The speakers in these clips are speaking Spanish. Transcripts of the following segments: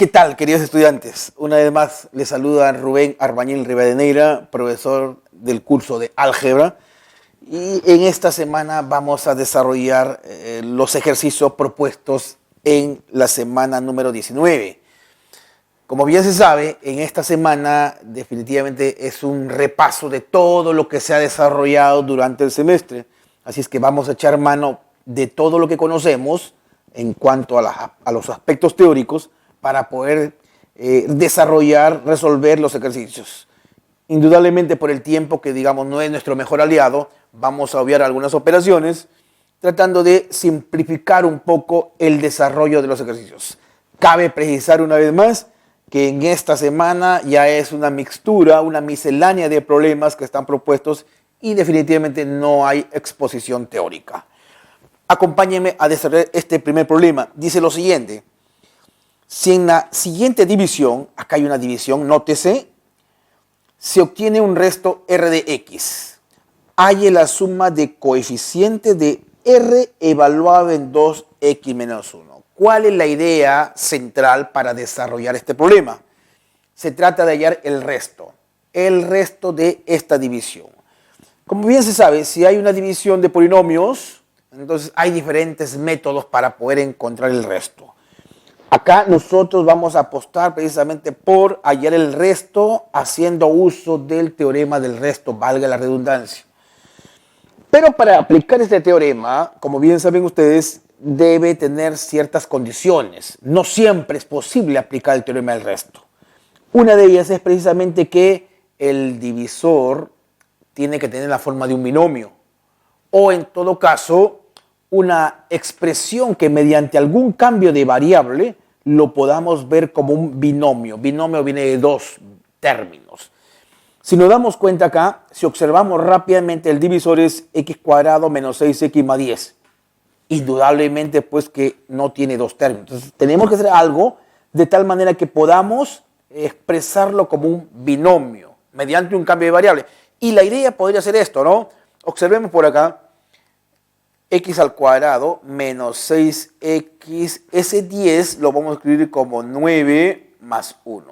¿Qué tal, queridos estudiantes? Una vez más les saluda Rubén Arbañil Rivadeneira, profesor del curso de álgebra. Y en esta semana vamos a desarrollar los ejercicios propuestos en la semana número 19. Como bien se sabe, en esta semana definitivamente es un repaso de todo lo que se ha desarrollado durante el semestre. Así es que vamos a echar mano de todo lo que conocemos en cuanto a los aspectos teóricos para poder desarrollar, resolver los ejercicios. Indudablemente por el tiempo, que digamos no es nuestro mejor aliado, vamos a obviar algunas operaciones, tratando de simplificar un poco el desarrollo de los ejercicios. Cabe precisar una vez más que en esta semana ya es una mixtura, una miscelánea de problemas que están propuestos y definitivamente no hay exposición teórica. Acompáñenme a desarrollar este primer problema. Dice lo siguiente: si en la siguiente división, acá hay una división, nótese, se obtiene un resto R de X, halle la suma de coeficientes de R evaluado en 2X menos 1. ¿Cuál es la idea central para desarrollar este problema? Se trata de hallar el resto de esta división. Como bien se sabe, si hay una división de polinomios, entonces hay diferentes métodos para poder encontrar el resto. Acá nosotros vamos a apostar precisamente por hallar el resto haciendo uso del teorema del resto, valga la redundancia. Pero para aplicar este teorema, como bien saben ustedes, debe tener ciertas condiciones. No siempre es posible aplicar el teorema del resto. Una de ellas es precisamente que el divisor tiene que tener la forma de un binomio. O en todo caso, una expresión que mediante algún cambio de variable lo podamos ver como un binomio. Binomio viene de dos términos. Si nos damos cuenta acá, si observamos rápidamente, el divisor es x cuadrado menos 6x más 10. Indudablemente pues que no tiene dos términos. Entonces tenemos que hacer algo de tal manera que podamos expresarlo como un binomio mediante un cambio de variable. Y la idea podría ser esto, ¿no? Observemos por acá. X al cuadrado menos 6x, ese 10 lo vamos a escribir como 9 más 1.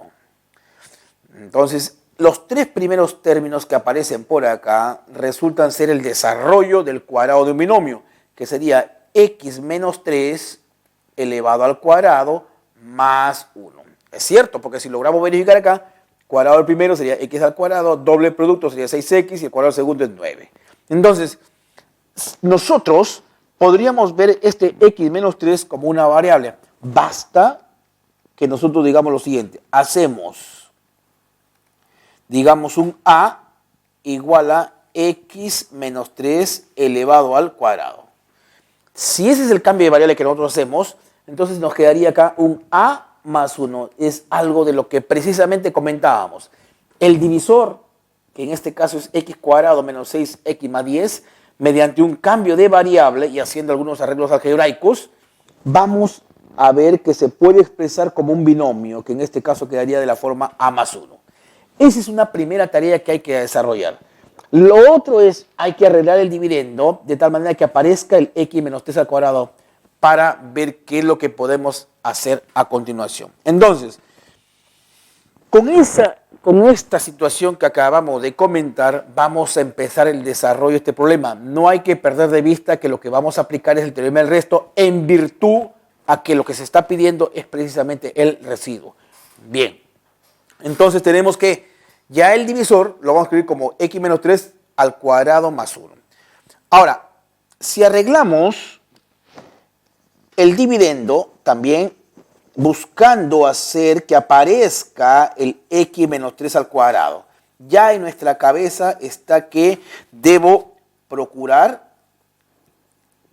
Entonces, los tres primeros términos que aparecen por acá resultan ser el desarrollo del cuadrado de un binomio, que sería x menos 3 elevado al cuadrado más 1. Es cierto, porque si logramos verificar acá, cuadrado del primero sería x al cuadrado, doble producto sería 6x y el cuadrado del segundo es 9. Entonces, nosotros podríamos ver este x menos 3 como una variable. Basta que nosotros digamos lo siguiente. Hacemos, digamos, un a igual a x menos 3 elevado al cuadrado. Si ese es el cambio de variable que nosotros hacemos, entonces nos quedaría acá un a más 1. Es algo de lo que precisamente comentábamos. El divisor, que en este caso es x cuadrado menos 6x más 10, mediante un cambio de variable y haciendo algunos arreglos algebraicos, vamos a ver que se puede expresar como un binomio, que en este caso quedaría de la forma a más 1. Esa es una primera tarea que hay que desarrollar. Lo otro es, hay que arreglar el dividendo de tal manera que aparezca el x menos 3 al cuadrado para ver qué es lo que podemos hacer a continuación. Entonces, con esta situación que acabamos de comentar, vamos a empezar el desarrollo de este problema. No hay que perder de vista que lo que vamos a aplicar es el teorema del resto en virtud a que lo que se está pidiendo es precisamente el residuo. Bien, entonces tenemos que ya el divisor lo vamos a escribir como x menos 3 al cuadrado más 1. Ahora, si arreglamos el dividendo también, buscando hacer que aparezca el x menos 3 al cuadrado. Ya en nuestra cabeza está que debo procurar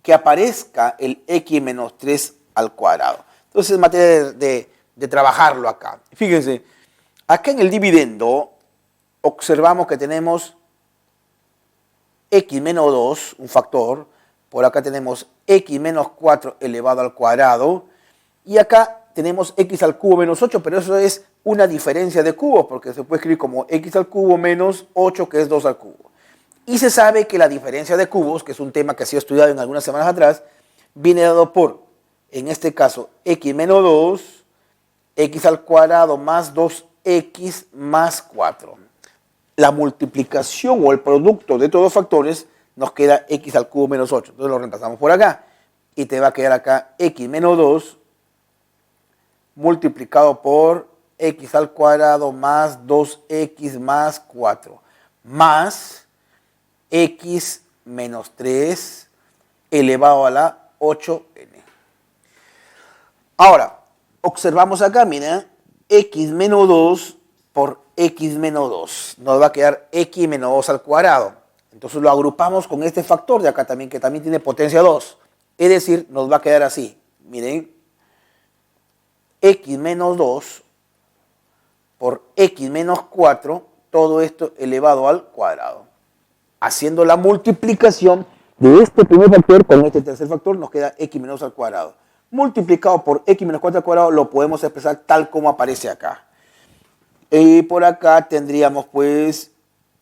que aparezca el x menos 3 al cuadrado. Entonces, en materia de trabajarlo acá. Fíjense, acá en el dividendo observamos que tenemos x menos 2, un factor. Por acá tenemos x menos 4 elevado al cuadrado. Y acá tenemos x al cubo menos 8, pero eso es una diferencia de cubos, porque se puede escribir como x al cubo menos 8, que es 2 al cubo. Y se sabe que la diferencia de cubos, que es un tema que ha sido estudiado en algunas semanas atrás, viene dado por, en este caso, x menos 2 x al cuadrado más 2x más 4. La multiplicación o el producto de estos dos factores nos queda x al cubo menos 8. Entonces lo reemplazamos por acá. Y te va a quedar acá x menos 2 multiplicado por x al cuadrado más 2x más 4. Más x menos 3 elevado a la 8n. Ahora, observamos acá, mira, x menos 2 por x menos 2. Nos va a quedar x menos 2 al cuadrado. Entonces lo agrupamos con este factor de acá también, que también tiene potencia 2. Es decir, nos va a quedar así. Miren, x menos 2 por x menos 4, todo esto elevado al cuadrado. Haciendo la multiplicación de este primer factor con este tercer factor, nos queda x menos 2 al cuadrado. Multiplicado por x menos 4 al cuadrado, lo podemos expresar tal como aparece acá. Y por acá tendríamos pues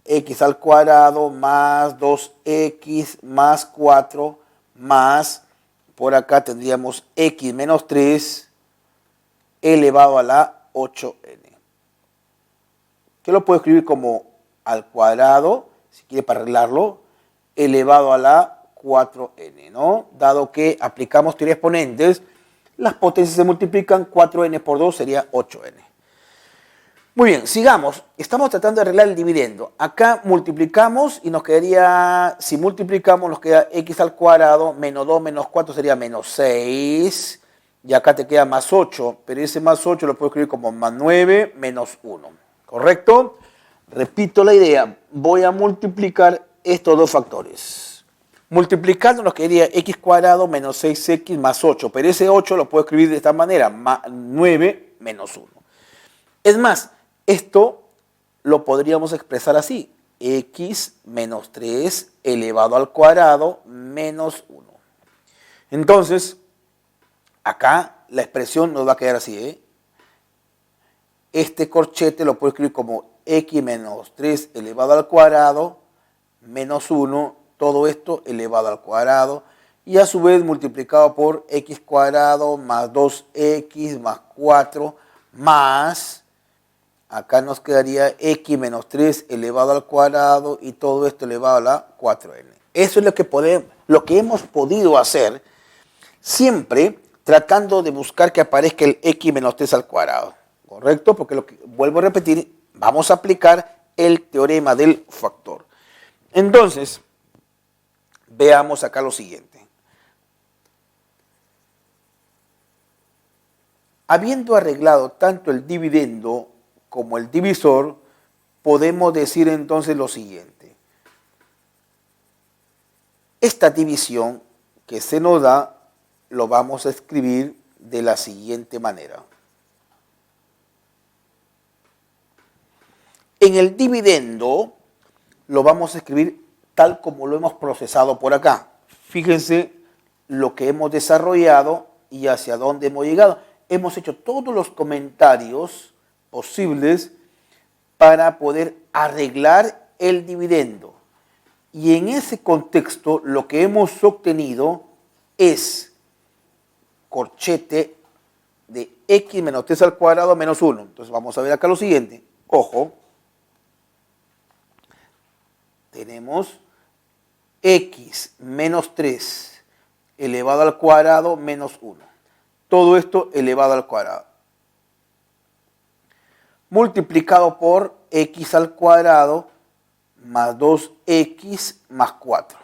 x al cuadrado más 2x más 4 más, por acá tendríamos x menos 3 elevado a la 8n. Que lo puedo escribir como al cuadrado, si quiere para arreglarlo, elevado a la 4n, ¿no? Dado que aplicamos teoría de exponentes, las potencias se multiplican, 4n por 2 sería 8n. Muy bien, sigamos. Estamos tratando de arreglar el dividendo. Acá multiplicamos y nos quedaría, si multiplicamos nos queda x al cuadrado, menos 2 menos 4 sería menos 6. Y acá te queda más 8, pero ese más 8 lo puedo escribir como más 9 menos 1. ¿Correcto? Repito la idea. Voy a multiplicar estos dos factores. Multiplicando nos quedaría x cuadrado menos 6x más 8. Pero ese 8 lo puedo escribir de esta manera. Más 9 menos 1. Es más, esto lo podríamos expresar así. X menos 3 elevado al cuadrado menos 1. Entonces, acá la expresión nos va a quedar así, ¿eh? Este corchete lo puedo escribir como x menos 3 elevado al cuadrado menos 1, todo esto elevado al cuadrado, y a su vez multiplicado por x cuadrado más 2x más 4 más, acá nos quedaría x menos 3 elevado al cuadrado y todo esto elevado a la 4n. Eso es lo que hemos podido hacer siempre tratando de buscar que aparezca el x menos 3 al cuadrado. ¿Correcto? Porque vuelvo a repetir, vamos a aplicar el teorema del factor. Entonces, veamos acá lo siguiente. Habiendo arreglado tanto el dividendo como el divisor, podemos decir entonces lo siguiente. Esta división que se nos da, lo vamos a escribir de la siguiente manera. En el dividendo lo vamos a escribir tal como lo hemos procesado por acá. Fíjense lo que hemos desarrollado y hacia dónde hemos llegado. Hemos hecho todos los comentarios posibles para poder arreglar el dividendo. Y en ese contexto lo que hemos obtenido es corchete de x menos 3 al cuadrado menos 1. Entonces vamos a ver acá lo siguiente. Ojo. Tenemos x menos 3 elevado al cuadrado menos 1. Todo esto elevado al cuadrado. Multiplicado por x al cuadrado más 2x más 4.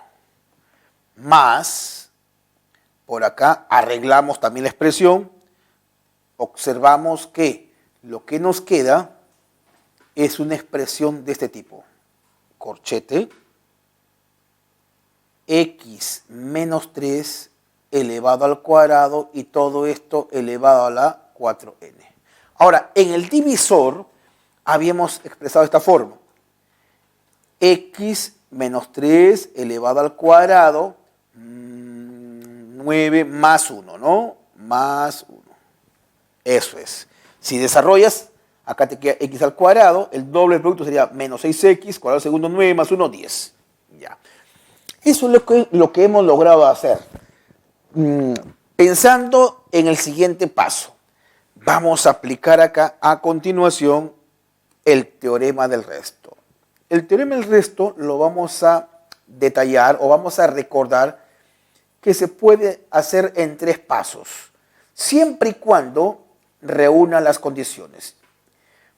Más, por acá arreglamos también la expresión. Observamos que lo que nos queda es una expresión de este tipo. Corchete, x menos 3 elevado al cuadrado y todo esto elevado a la 4n. Ahora, en el divisor habíamos expresado de esta forma. X menos 3 elevado al cuadrado, 9 más 1, ¿no? Más 1. Eso es. Si desarrollas, acá te queda x al cuadrado, el doble del producto sería menos 6x, cuadrado segundo 9 más 1, 10. Ya. Eso es lo que hemos logrado hacer. Pensando en el siguiente paso. vamos a aplicar acá a continuación el teorema del resto. El teorema del resto lo vamos a detallar o vamos a recordar que se puede hacer en 3 pasos, siempre y cuando reúna las condiciones.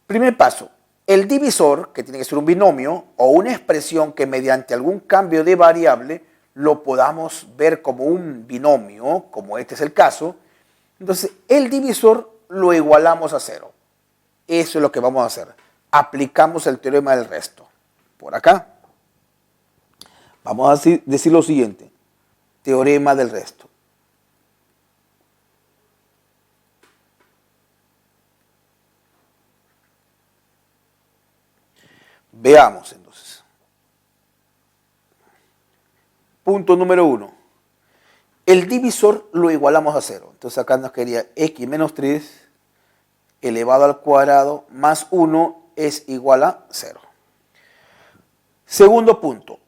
Primer paso, el divisor, que tiene que ser un binomio o una expresión que mediante algún cambio de variable lo podamos ver como un binomio, como este es el caso. Entonces, el divisor lo igualamos a 0. Eso es lo que vamos a hacer. Aplicamos el teorema del resto. Por acá. Vamos a decir lo siguiente. Teorema del resto. Veamos entonces. Punto número 1. El divisor lo igualamos a 0. Entonces acá nos quedaría x menos 3 elevado al cuadrado más 1 es igual a 0. Segundo punto.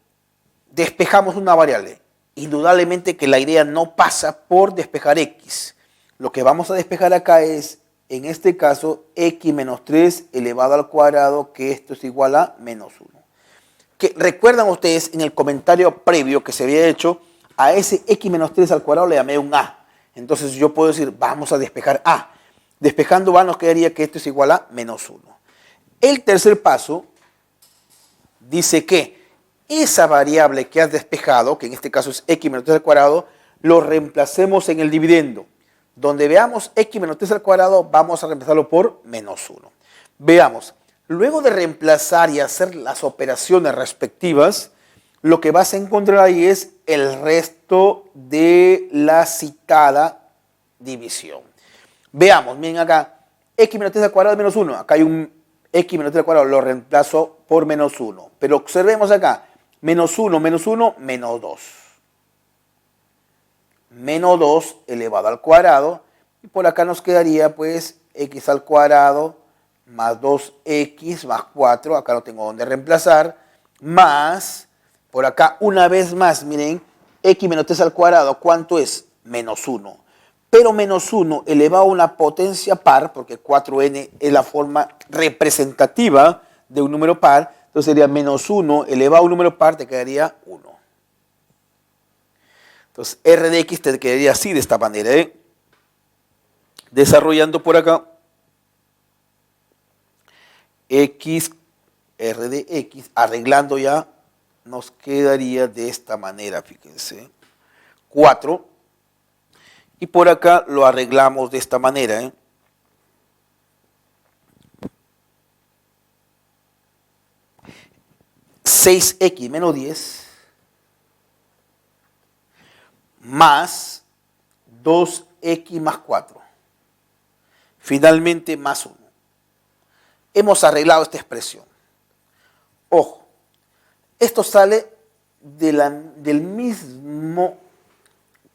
Despejamos una variable. Indudablemente que la idea no pasa por despejar x. Lo que vamos a despejar acá es, en este caso, x menos 3 elevado al cuadrado, que esto es igual a menos 1. Que recuerdan ustedes en el comentario previo que se había hecho, a ese x menos 3 al cuadrado le llamé un a. Entonces yo puedo decir, vamos a despejar a. Despejando a nos quedaría que esto es igual a menos 1. El tercer paso dice que esa variable que has despejado, que en este caso es x menos 3 al cuadrado, lo reemplacemos en el dividendo. Donde veamos x menos 3 al cuadrado, vamos a reemplazarlo por menos 1. Veamos, luego de reemplazar y hacer las operaciones respectivas, lo que vas a encontrar ahí es el resto de la citada división. Veamos, miren acá, x menos 3 al cuadrado es menos 1. Acá hay un x menos 3 al cuadrado, lo reemplazo por menos 1. Pero observemos acá, menos 1, menos 1, menos 2. Menos 2 elevado al cuadrado. Y por acá nos quedaría pues x al cuadrado más 2x más 4. Acá no tengo donde reemplazar. Más, por acá una vez más, miren, x menos 3 al cuadrado, ¿cuánto es? Menos 1. Pero menos 1 elevado a una potencia par, porque 4n es la forma representativa de un número par, entonces sería menos 1 elevado a un número par, te quedaría 1. Entonces r de x te quedaría así, de esta manera. Desarrollando por acá, x, r de x, arreglando ya, nos quedaría de esta manera, fíjense. 4. Y por acá lo arreglamos de esta manera. 6x menos 10 más 2x más 4. Finalmente más 1. Hemos arreglado esta expresión. Ojo, esto sale del mismo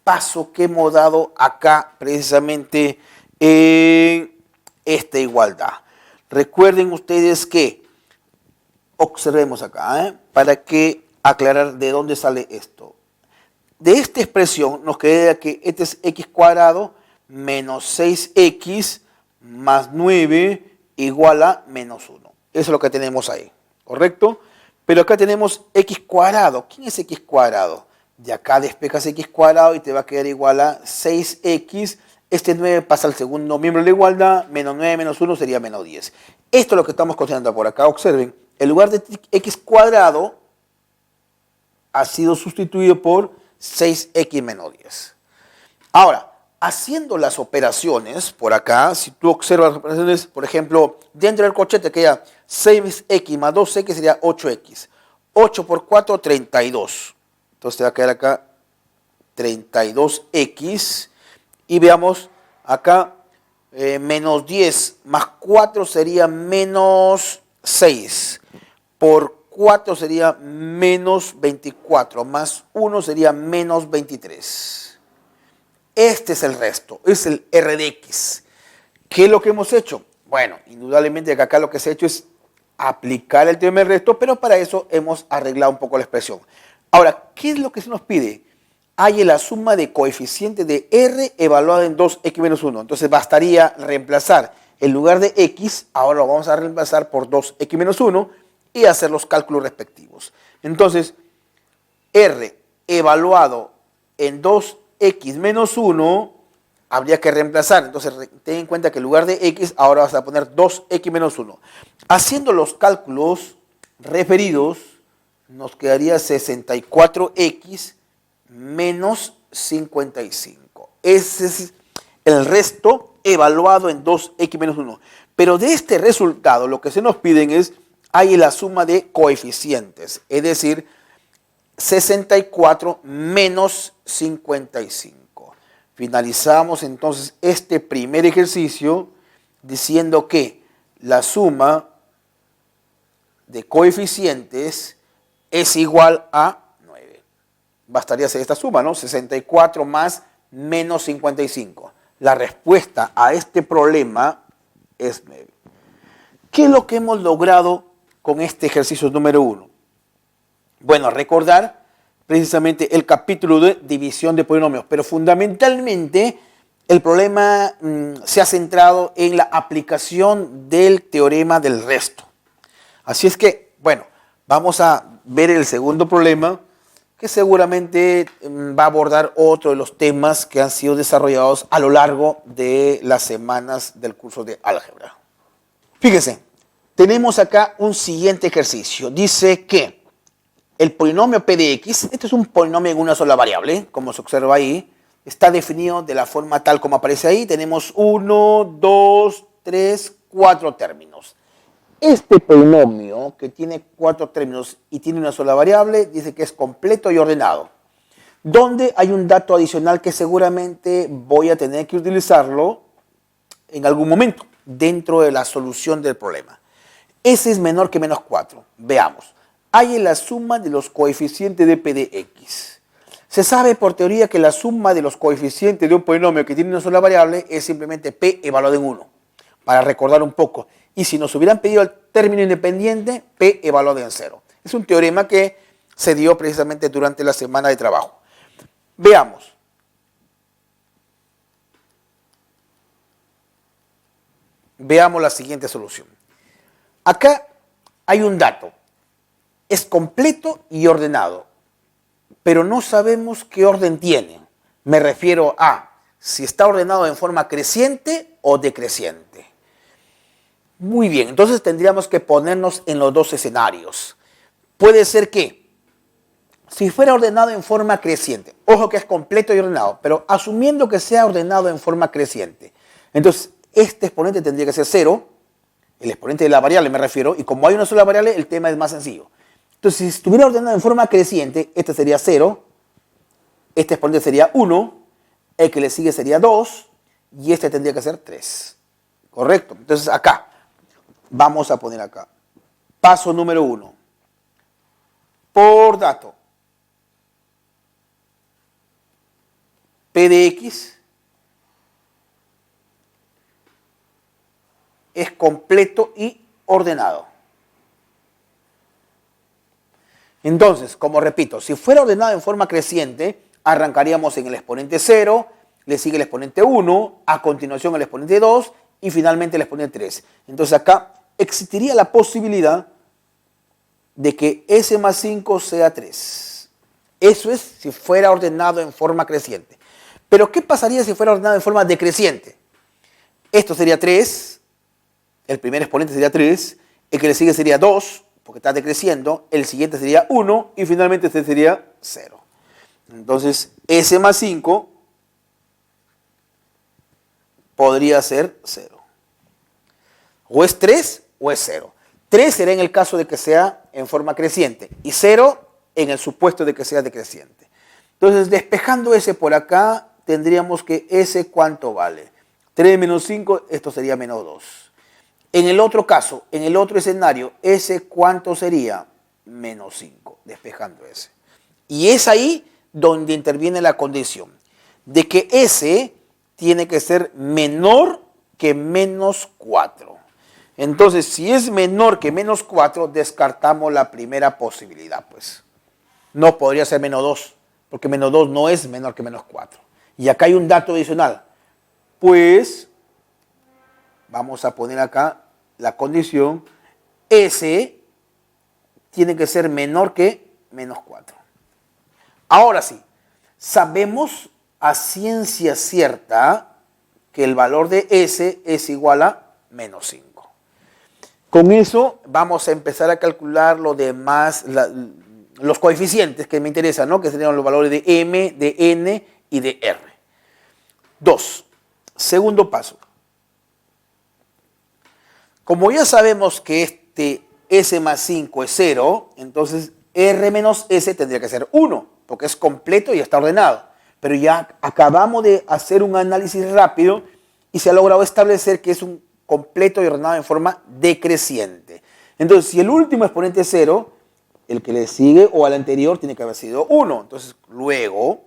paso que hemos dado acá precisamente en esta igualdad. Recuerden ustedes que, observemos acá, para que aclarar de dónde sale esto. De esta expresión nos queda que este es x cuadrado menos 6x más 9 igual a menos 1. Eso es lo que tenemos ahí, ¿correcto? Pero acá tenemos x cuadrado. ¿Quién es x cuadrado? De acá despejas x cuadrado y te va a quedar igual a 6x. Este 9 pasa al segundo miembro de la igualdad. Menos 9 menos 1 sería menos 10. Esto es lo que estamos considerando por acá. Observen, en lugar de x cuadrado ha sido sustituido por 6x menos 10. Ahora, haciendo las operaciones por acá, si tú observas las operaciones, por ejemplo, dentro del corchete queda 6x más 2x sería 8x. 8 por 4, 32. Entonces te va a quedar acá 32x. Y veamos acá, menos 10 más 4 sería menos 6. Por 4 sería menos 24. Más 1 sería menos 23. Este es el resto, es el r de x. ¿Qué es lo que hemos hecho? Bueno, indudablemente que acá lo que se ha hecho es aplicar el teorema del resto, pero para eso hemos arreglado un poco la expresión. Ahora, ¿qué es lo que se nos pide? halle la suma de coeficientes de R evaluada en 2x menos 1. Entonces bastaría reemplazar en lugar de x, ahora lo vamos a reemplazar por 2x menos 1 y hacer los cálculos respectivos. Entonces, R evaluado en 2x menos 1 habría que reemplazar. Entonces, ten en cuenta que en lugar de x, ahora vas a poner 2x menos 1. Haciendo los cálculos referidos, nos quedaría 64x menos 55. Ese es el resto evaluado en 2x menos 1. Pero de este resultado, lo que se nos piden es, hay la suma de coeficientes, es decir, 64 menos 55. Finalizamos entonces este primer ejercicio diciendo que la suma de coeficientes es igual a 9. Bastaría hacer esta suma, ¿no? 64 más menos 55. La respuesta a este problema es 9. ¿Qué es lo que hemos logrado con este ejercicio número 1? Bueno, recordar precisamente el capítulo de división de polinomios, pero fundamentalmente el problema se ha centrado en la aplicación del teorema del resto. Así es que, bueno, vamos a ver el segundo problema, que seguramente va a abordar otro de los temas que han sido desarrollados a lo largo de las semanas del curso de álgebra. Fíjense, tenemos acá un siguiente ejercicio. Dice que el polinomio p de x, este es un polinomio en una sola variable, como se observa ahí, está definido de la forma tal como aparece ahí. Tenemos 1, 2, 3, 4 términos. Este polinomio, que tiene 4 términos y tiene una sola variable, dice que es completo y ordenado. Donde hay un dato adicional que seguramente voy a tener que utilizarlo en algún momento dentro de la solución del problema. S es menor que menos 4. Veamos. Hay la suma de los coeficientes de p de x. Se sabe por teoría que la suma de los coeficientes de un polinomio que tiene una sola variable es simplemente p evaluado en 1. Para recordar un poco. Y si nos hubieran pedido el término independiente, p evaluado en 0. Es un teorema que se dio precisamente durante la semana de trabajo. Veamos. Veamos la siguiente solución. Acá hay un dato. Es completo y ordenado, pero no sabemos qué orden tiene. Me refiero a si está ordenado en forma creciente o decreciente. Muy bien, entonces tendríamos que ponernos en los dos escenarios. Puede ser que, si fuera ordenado en forma creciente, ojo que es completo y ordenado, pero asumiendo que sea ordenado en forma creciente, entonces este exponente tendría que ser 0, el exponente de la variable me refiero, y como hay una sola variable, el tema es más sencillo. Entonces, si estuviera ordenado en forma creciente, este sería 0, este exponente sería 1, el que le sigue sería 2, y este tendría que ser 3. ¿Correcto? Entonces, acá, vamos a poner acá. Paso número 1. Por dato, p de x es completo y ordenado. Entonces, como repito, si fuera ordenado en forma creciente, arrancaríamos en el exponente 0, le sigue el exponente 1, a continuación el exponente 2 y finalmente el exponente 3. Entonces acá existiría la posibilidad de que s más 5 sea 3. Eso es si fuera ordenado en forma creciente. Pero ¿qué pasaría si fuera ordenado en forma decreciente? Esto sería 3, el primer exponente sería 3, el que le sigue sería 2, porque está decreciendo, el siguiente sería 1 y finalmente este sería 0. Entonces, s más 5 podría ser 0. O es 3 o es 0. 3 será en el caso de que sea en forma creciente y 0 en el supuesto de que sea decreciente. Entonces, despejando s por acá, tendríamos que s ¿cuánto vale? 3 menos 5, esto sería menos 2. En el otro caso, en el otro escenario, S ¿cuánto sería? Menos 5, despejando S. Y es ahí donde interviene la condición de que S tiene que ser menor que menos 4. Entonces, si es menor que menos 4, descartamos la primera posibilidad, pues. No podría ser menos 2, porque menos 2 no es menor que menos 4. Y acá hay un dato adicional. Pues vamos a poner acá la condición S tiene que ser menor que menos 4. Ahora sí, sabemos a ciencia cierta que el valor de S es igual a menos 5. Con eso vamos a empezar a calcular lo demás, los coeficientes que me interesan, ¿no? Que serían los valores de M, de N y de R. 2. Segundo paso. Como ya sabemos que este S más 5 es 0, entonces R menos S tendría que ser 1, porque es completo y está ordenado. Pero ya acabamos de hacer un análisis rápido y se ha logrado establecer que es un completo y ordenado en forma decreciente. Entonces, si el último exponente es 0, el que le sigue o al anterior tiene que haber sido 1. Entonces, luego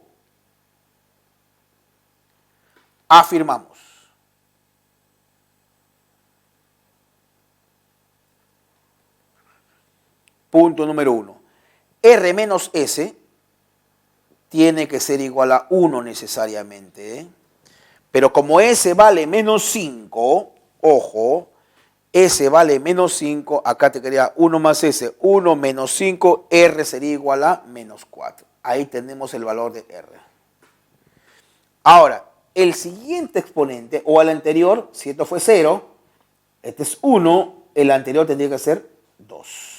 afirmamos. Punto número 1. R menos S tiene que ser igual a 1 necesariamente, ¿eh? Pero como S vale menos 5, ojo, S vale menos 5, acá te quedaría 1 más S, 1 menos 5, R sería igual a menos 4. Ahí tenemos el valor de R. Ahora, el siguiente exponente, o el anterior, si esto fue 0, este es 1, el anterior tendría que ser 2.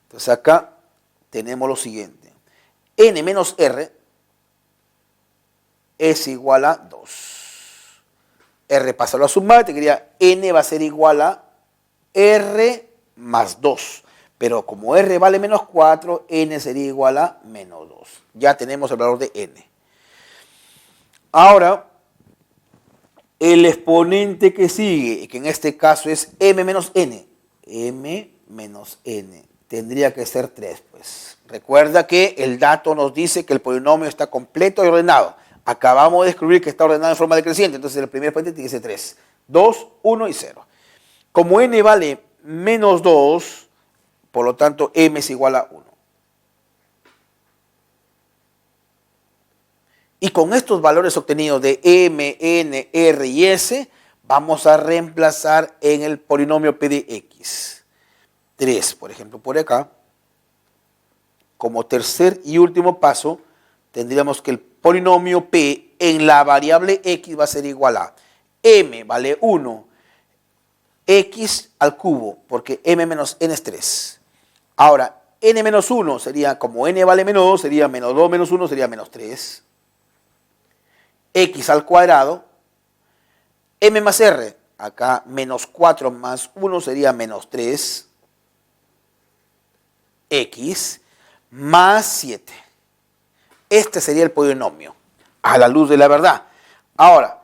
Entonces acá tenemos lo siguiente. N menos R es igual a 2. R pásalo a sumar, te quedaría N va a ser igual a R más 2. Pero como R vale menos 4, N sería igual a menos 2. Ya tenemos el valor de N. Ahora, el exponente que sigue, que en este caso es M menos N. M menos N. Tendría que ser 3, pues. Recuerda que el dato nos dice que el polinomio está completo y ordenado. Acabamos de descubrir que está ordenado en forma decreciente, entonces el primer exponente tiene que ser 3. 2, 1 y 0. Como N vale menos 2, por lo tanto M es igual a 1. Y con estos valores obtenidos de M, N, R y S, vamos a reemplazar en el polinomio P de X. 3, por ejemplo, por acá. Como tercer y último paso, tendríamos que el polinomio P en la variable X va a ser igual a M vale 1, X al cubo, porque M menos N es 3. Ahora, N menos 1 sería, como N vale menos 2, sería menos 2 menos 1 sería menos 3. X al cuadrado, M más R, acá menos 4 más 1 sería menos 3. X más 7. Este sería el polinomio, a la luz de la verdad. Ahora,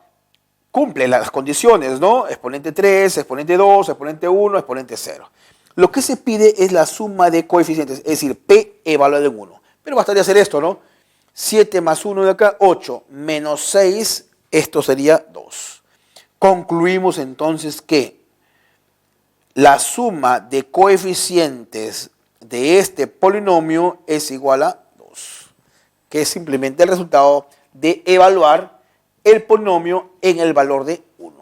cumple las condiciones, ¿no? Exponente 3, exponente 2, exponente 1, exponente 0. Lo que se pide es la suma de coeficientes, es decir, P evaluado en 1. Pero bastaría hacer esto, ¿no? 7 más 1 de acá, 8, menos 6, esto sería 2. Concluimos entonces que la suma de coeficientes de este polinomio es igual a 2, que es simplemente el resultado de evaluar el polinomio en el valor de 1.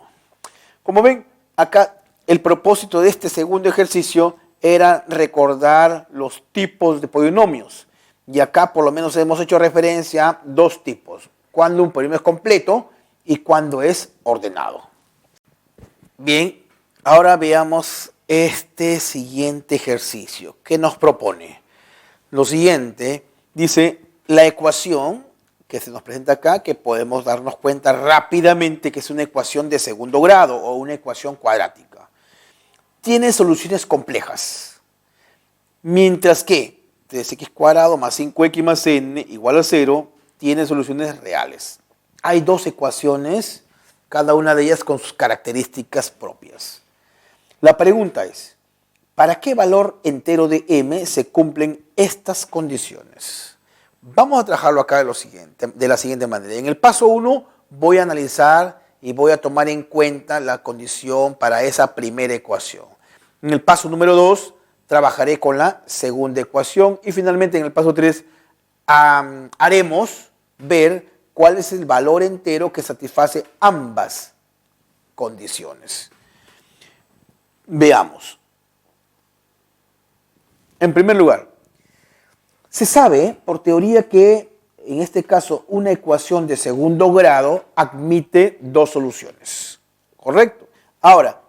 Como ven, acá el propósito de este segundo ejercicio era recordar los tipos de polinomios. Y acá por lo menos hemos hecho referencia a dos tipos. Cuando un polinomio es completo y cuando es ordenado. Bien, ahora veamos este siguiente ejercicio. ¿Qué nos propone? Lo siguiente, dice la ecuación que se nos presenta acá, que podemos darnos cuenta rápidamente que es una ecuación de segundo grado o una ecuación cuadrática. Tiene soluciones complejas, mientras que 3x cuadrado más 5x más n igual a 0 tiene soluciones reales. Hay dos ecuaciones, cada una de ellas con sus características propias. La pregunta es, ¿para qué valor entero de m se cumplen estas condiciones? Vamos a trabajarlo acá de la siguiente manera. En el paso 1 voy a analizar y voy a tomar en cuenta la condición para esa primera ecuación. En el paso número 2 trabajaré con la segunda ecuación y finalmente en el paso 3 haremos ver cuál es el valor entero que satisface ambas condiciones. Veamos. En primer lugar, se sabe por teoría que en este caso una ecuación de segundo grado admite dos soluciones. ¿Correcto? Ahora,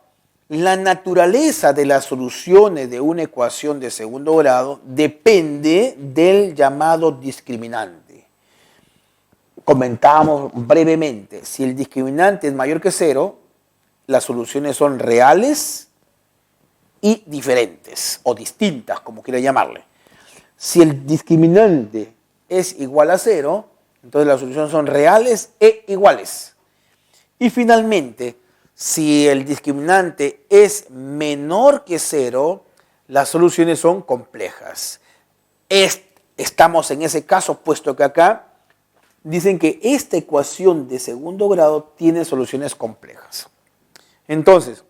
la naturaleza de las soluciones de una ecuación de segundo grado depende del llamado discriminante. Comentábamos brevemente, si el discriminante es mayor que cero, las soluciones son reales y diferentes o distintas, como quiera llamarle. Si el discriminante es igual a cero, entonces las soluciones son reales e iguales. Y finalmente, si el discriminante es menor que cero, las soluciones son complejas. Estamos en ese caso, puesto que acá dicen que esta ecuación de segundo grado tiene soluciones complejas. Entonces,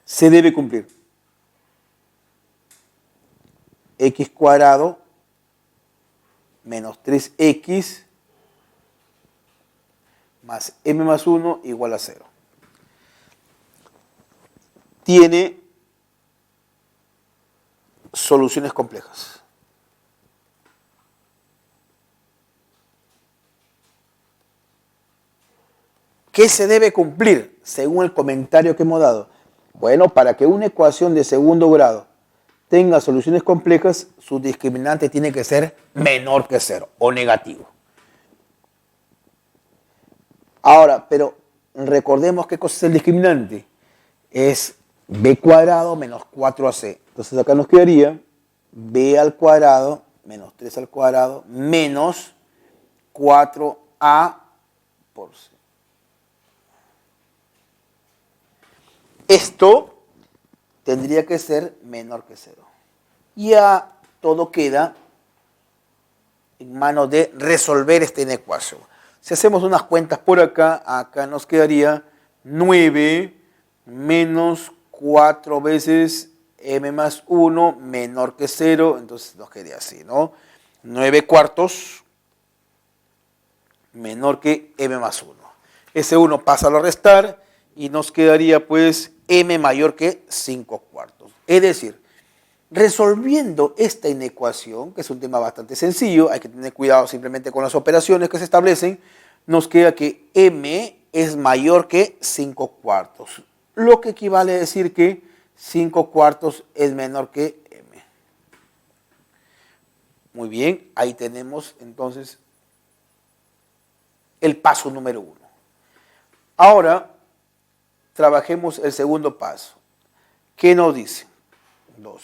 se debe cumplir x cuadrado menos 3x más m más 1 igual a 0. Tiene soluciones complejas. ¿Qué se debe cumplir según el comentario que hemos dado? Bueno, para que una ecuación de segundo grado tenga soluciones complejas, su discriminante tiene que ser menor que 0 o negativo. Ahora, pero recordemos qué cosa es el discriminante. Es b cuadrado menos 4ac. Entonces acá nos quedaría b al cuadrado menos 3 al cuadrado menos 4a por c. Esto tendría que ser menor que 0. Ya todo queda en manos de resolver esta inecuación. Si hacemos unas cuentas por acá, acá nos quedaría 9 menos 4 veces m más 1 menor que 0, entonces nos quedaría así, ¿no? 9 cuartos menor que m más 1. Ese 1 pasa a restar y nos quedaría pues m mayor que 5 cuartos. Es decir, resolviendo esta inecuación, que es un tema bastante sencillo, hay que tener cuidado simplemente con las operaciones que se establecen, nos queda que m es mayor que 5 cuartos, lo que equivale a decir que 5 cuartos es menor que m. Muy bien, ahí tenemos entonces el paso número 1. Ahora, trabajemos el segundo paso. ¿Qué nos dice? 2.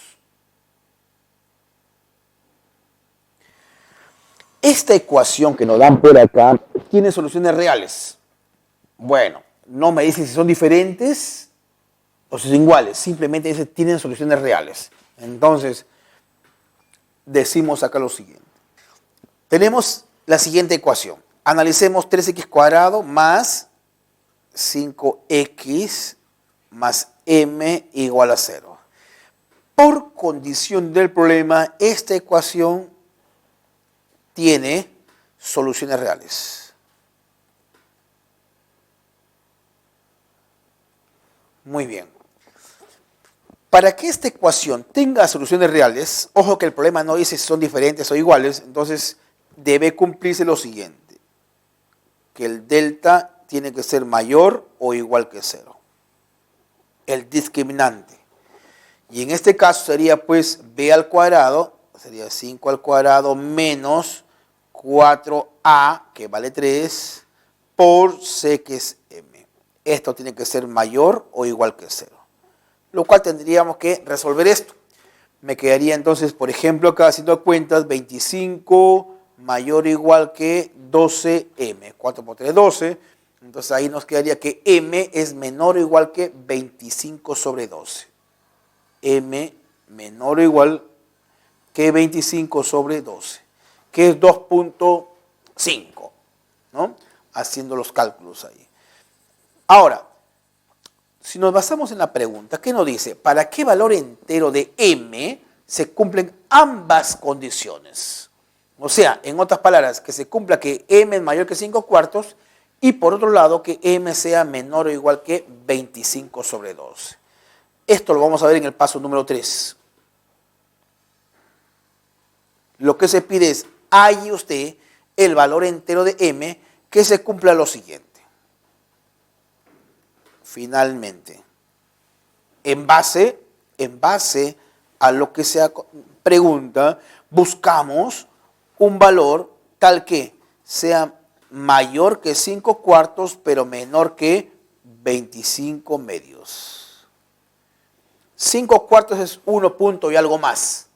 Esta ecuación que nos dan por acá tiene soluciones reales. Bueno, no me dicen si son diferentes o si son iguales. Simplemente dice tienen soluciones reales. Entonces, decimos acá lo siguiente. Tenemos la siguiente ecuación. Analicemos 3x cuadrado más 5x más m igual a 0. Por condición del problema, esta ecuación tiene soluciones reales. Muy bien. Para que esta ecuación tenga soluciones reales, ojo que el problema no dice si son diferentes o iguales, entonces debe cumplirse lo siguiente, que el delta tiene que ser mayor o igual que 0. El discriminante. Y en este caso sería pues b al cuadrado, sería 5 al cuadrado menos 4a, que vale 3, por c, que es m. Esto tiene que ser mayor o igual que 0. Lo cual tendríamos que resolver esto. Me quedaría entonces, por ejemplo, acá haciendo cuentas, 25 mayor o igual que 12m. 4 por 3, 12. Entonces ahí nos quedaría que m es menor o igual que 25 sobre 12. M menor o igual que 25 sobre 12, que es 2.5, ¿no? Haciendo los cálculos ahí. Ahora, si nos basamos en la pregunta, ¿qué nos dice? ¿Para qué valor entero de m se cumplen ambas condiciones? O sea, en otras palabras, que se cumpla que m es mayor que 5/4 y por otro lado que m sea menor o igual que 25 sobre 12. Esto lo vamos a ver en el paso número 3. Lo que se pide es, halle usted el valor entero de m que se cumpla lo siguiente. Finalmente, en base a lo que se pregunta, buscamos un valor tal que sea mayor que 5/4, pero menor que 25 medios. 5/4 es 1 punto y algo más.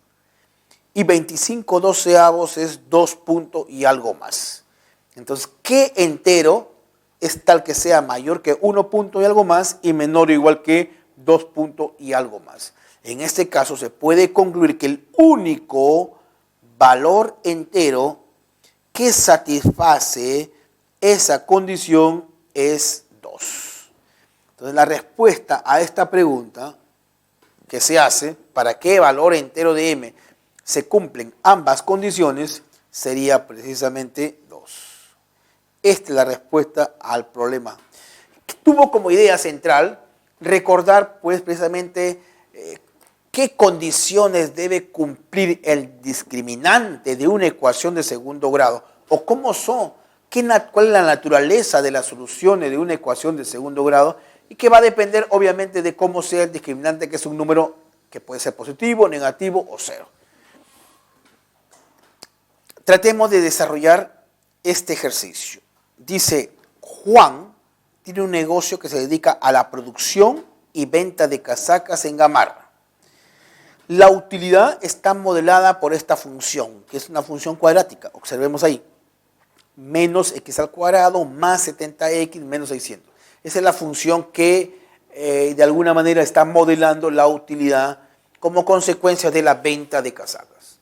Y 25/12 es 2 puntos y algo más. Entonces, ¿qué entero es tal que sea mayor que 1 punto y algo más y menor o igual que 2 puntos y algo más? En este caso se puede concluir que el único valor entero que satisface esa condición es 2. Entonces la respuesta a esta pregunta que se hace, ¿para qué valor entero de m se cumplen ambas condiciones? Sería precisamente 2. Esta es la respuesta al problema. Tuvo como idea central recordar pues precisamente qué condiciones debe cumplir el discriminante de una ecuación de segundo grado o cómo son, cuál es la naturaleza de las soluciones de una ecuación de segundo grado y que va a depender obviamente de cómo sea el discriminante, que es un número que puede ser positivo, negativo o cero. Tratemos de desarrollar este ejercicio. Dice, Juan tiene un negocio que se dedica a la producción y venta de casacas en Gamarra. La utilidad está modelada por esta función, que es una función cuadrática. Observemos ahí. Menos x al cuadrado más 70x menos 600. Esa es la función que de alguna manera está modelando la utilidad como consecuencia de la venta de casacas.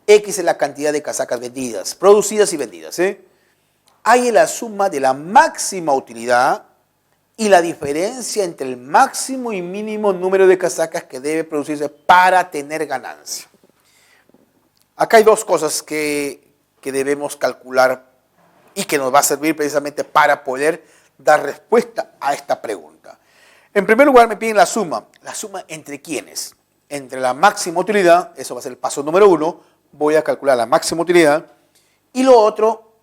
X es la cantidad de casacas vendidas, producidas y vendidas. Hay la suma de la máxima utilidad y la diferencia entre el máximo y mínimo número de casacas que debe producirse para tener ganancia. Acá hay dos cosas que debemos calcular y que nos va a servir precisamente para poder dar respuesta a esta pregunta. En primer lugar me piden la suma entre quiénes, entre la máxima utilidad, eso va a ser el paso número 1, voy a calcular la máxima utilidad, y lo otro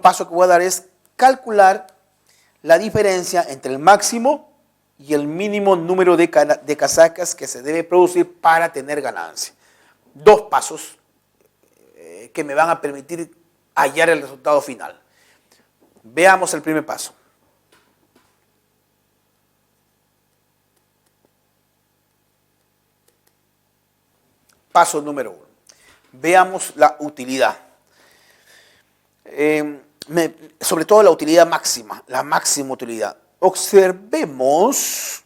paso que voy a dar es calcular la diferencia entre el máximo y el mínimo número de casacas que se debe producir para tener ganancia. Dos pasos que me van a permitir hallar el resultado final. Veamos el primer paso. Paso número 1. Veamos la utilidad. Sobre todo la utilidad máxima, la máxima utilidad. Observemos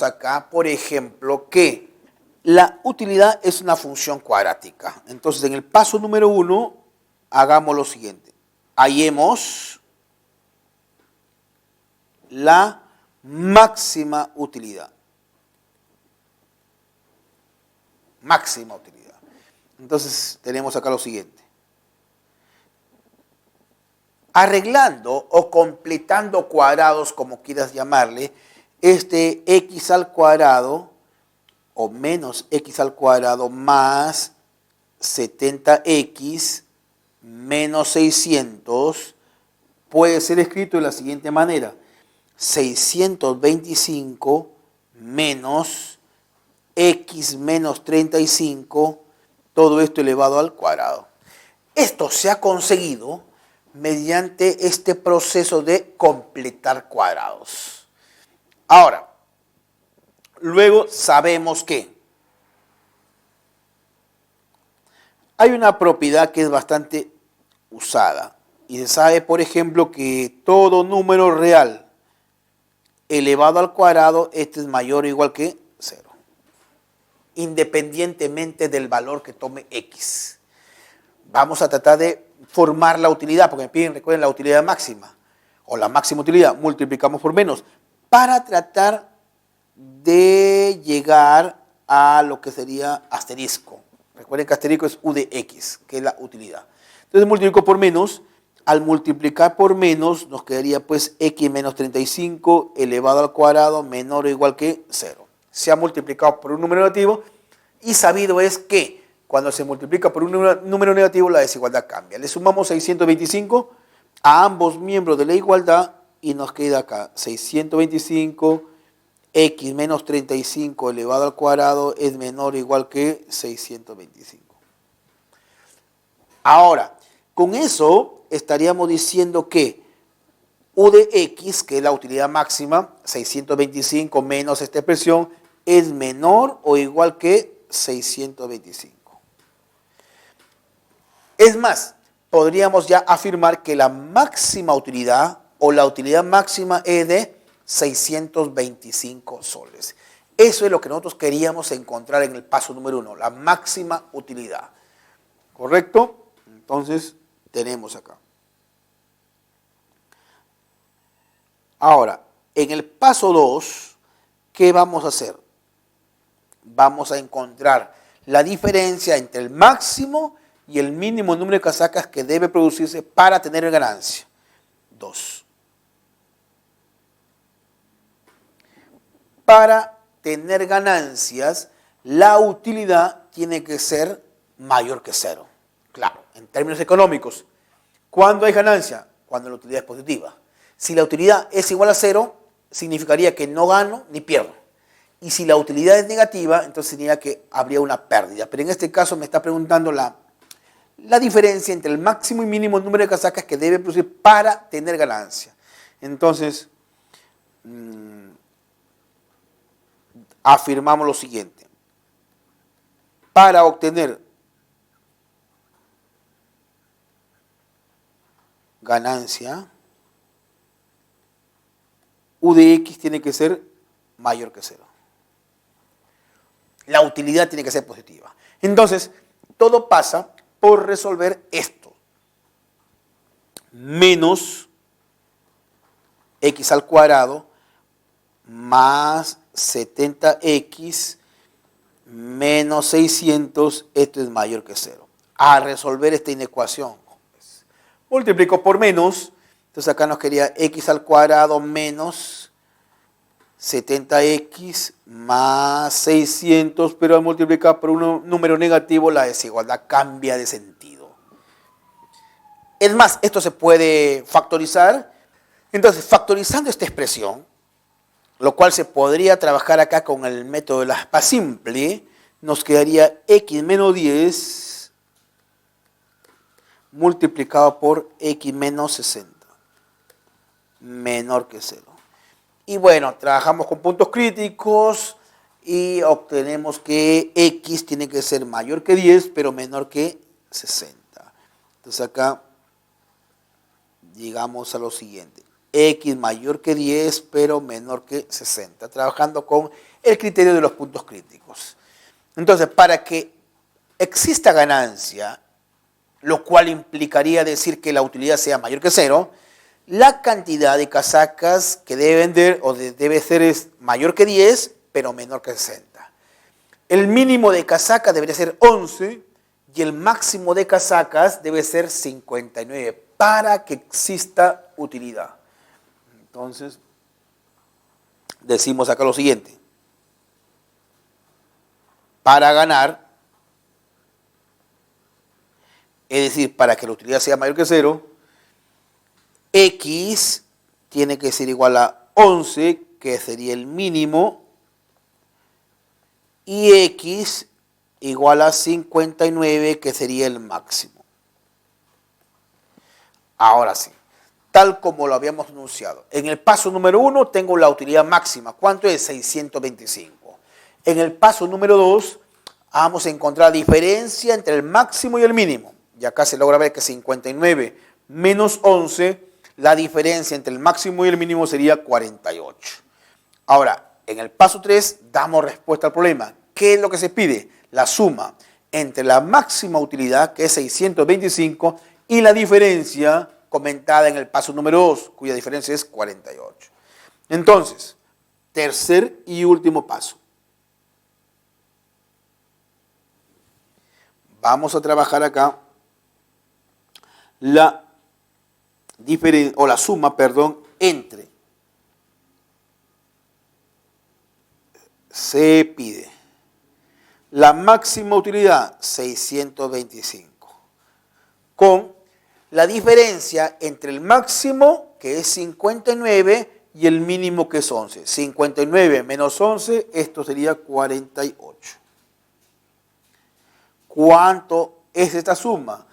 acá, por ejemplo, que la utilidad es una función cuadrática. Entonces, en el paso número 1, hagamos lo siguiente. Hallemos la máxima utilidad. Máxima utilidad. Entonces, tenemos acá lo siguiente. Arreglando o completando cuadrados, como quieras llamarle, este x al cuadrado o menos x al cuadrado más 70x menos 600 puede ser escrito de la siguiente manera. 625 menos x menos 35, todo esto elevado al cuadrado. Esto se ha conseguido mediante este proceso de completar cuadrados. Ahora, luego sabemos que hay una propiedad que es bastante usada y se sabe, por ejemplo, que todo número real elevado al cuadrado, este es mayor o igual que 0, independientemente del valor que tome x. Vamos a tratar de formar la utilidad, porque me piden, recuerden, la utilidad máxima o la máxima utilidad, multiplicamos por menos, para tratar de llegar a lo que sería asterisco. Recuerden que asterisco es U de X, que es la utilidad. Entonces multiplico por menos. Al multiplicar por menos nos quedaría pues X menos 35 elevado al cuadrado menor o igual que 0. Se ha multiplicado por un número negativo y sabido es que cuando se multiplica por un número negativo la desigualdad cambia. Le sumamos 625 a ambos miembros de la igualdad y nos queda acá 625 X menos 35 elevado al cuadrado es menor o igual que 625. Ahora, con eso estaríamos diciendo que U de X, que es la utilidad máxima, 625 menos esta expresión, es menor o igual que 625. Es más, podríamos ya afirmar que la máxima utilidad o la utilidad máxima es de 625 soles. Eso es lo que nosotros queríamos encontrar en el paso número 1, la máxima utilidad. ¿Correcto? Entonces, tenemos acá. Ahora, en el paso 2, ¿qué vamos a hacer? Vamos a encontrar la diferencia entre el máximo y el mínimo número de casacas que debe producirse para tener ganancia. 2. Para tener ganancias, la utilidad tiene que ser mayor que 0. Claro, en términos económicos, ¿cuándo hay ganancia? Cuando la utilidad es positiva. Si la utilidad es igual a 0, significaría que no gano ni pierdo. Y si la utilidad es negativa, entonces significa que habría una pérdida. Pero en este caso me está preguntando la diferencia entre el máximo y mínimo número de casacas que debe producir para tener ganancia. Entonces, afirmamos lo siguiente. Para obtener ganancia, U de X tiene que ser mayor que 0. La utilidad tiene que ser positiva. Entonces, todo pasa por resolver esto. Menos X al cuadrado más 70X menos 600, esto es mayor que 0. A resolver esta inecuación, multiplico por menos, entonces acá nos quedaría X al cuadrado menos 70X más 600, pero al multiplicar por un número negativo la desigualdad cambia de sentido. Es más, esto se puede factorizar. Entonces, factorizando esta expresión, lo cual se podría trabajar acá con el método de la aspa simple, nos quedaría X menos 10 multiplicado por X menos 60, menor que 0. Y bueno, trabajamos con puntos críticos y obtenemos que X tiene que ser mayor que 10, pero menor que 60. Entonces acá llegamos a lo siguiente. X mayor que 10, pero menor que 60. Trabajando con el criterio de los puntos críticos. Entonces, para que exista ganancia, lo cual implicaría decir que la utilidad sea mayor que 0, la cantidad de casacas que debe vender o debe ser es mayor que 10, pero menor que 60. El mínimo de casacas debería ser 11 y el máximo de casacas debe ser 59 para que exista utilidad. Entonces, decimos acá lo siguiente. Para ganar, es decir, para que la utilidad sea mayor que 0, X tiene que ser igual a 11, que sería el mínimo, y X igual a 59, que sería el máximo. Ahora sí, tal como lo habíamos anunciado. En el paso número 1 tengo la utilidad máxima. ¿Cuánto es? 625. En el paso número 2 vamos a encontrar la diferencia entre el máximo y el mínimo. Y acá se logra ver que 59 menos 11, la diferencia entre el máximo y el mínimo sería 48. Ahora, en el paso 3 damos respuesta al problema. ¿Qué es lo que se pide? La suma entre la máxima utilidad, que es 625, y la diferencia comentada en el paso número 2, cuya diferencia es 48. Entonces, tercer y último paso. vamos a trabajar acá la diferencia, o la suma, perdón, entre se pide la máxima utilidad 625 con la diferencia entre el máximo, que es 59, y el mínimo, que es 11. 59 menos 11, esto sería 48. ¿Cuánto es esta suma?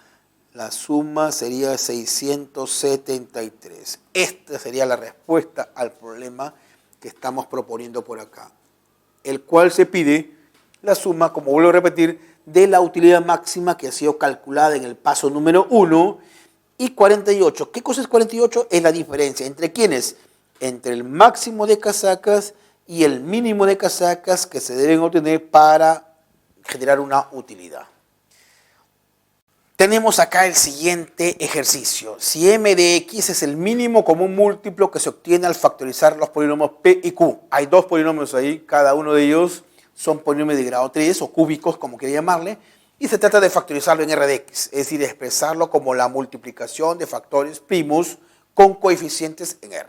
La suma sería 673. Esta sería la respuesta al problema que estamos proponiendo por acá, el cual se pide la suma, como vuelvo a repetir, de la utilidad máxima que ha sido calculada en el paso número 1 y 48. ¿Qué cosa es 48? Es la diferencia entre quiénes, entre el máximo de casacas y el mínimo de casacas que se deben obtener para generar una utilidad. Tenemos acá el siguiente ejercicio. Si m de x es el mínimo común múltiplo que se obtiene al factorizar los polinomios p y q. Hay dos polinomios ahí, cada uno de ellos son polinomios de grado 3 o cúbicos, como quiera llamarle, y se trata de factorizarlo en r de x, es decir, expresarlo como la multiplicación de factores primos con coeficientes en r.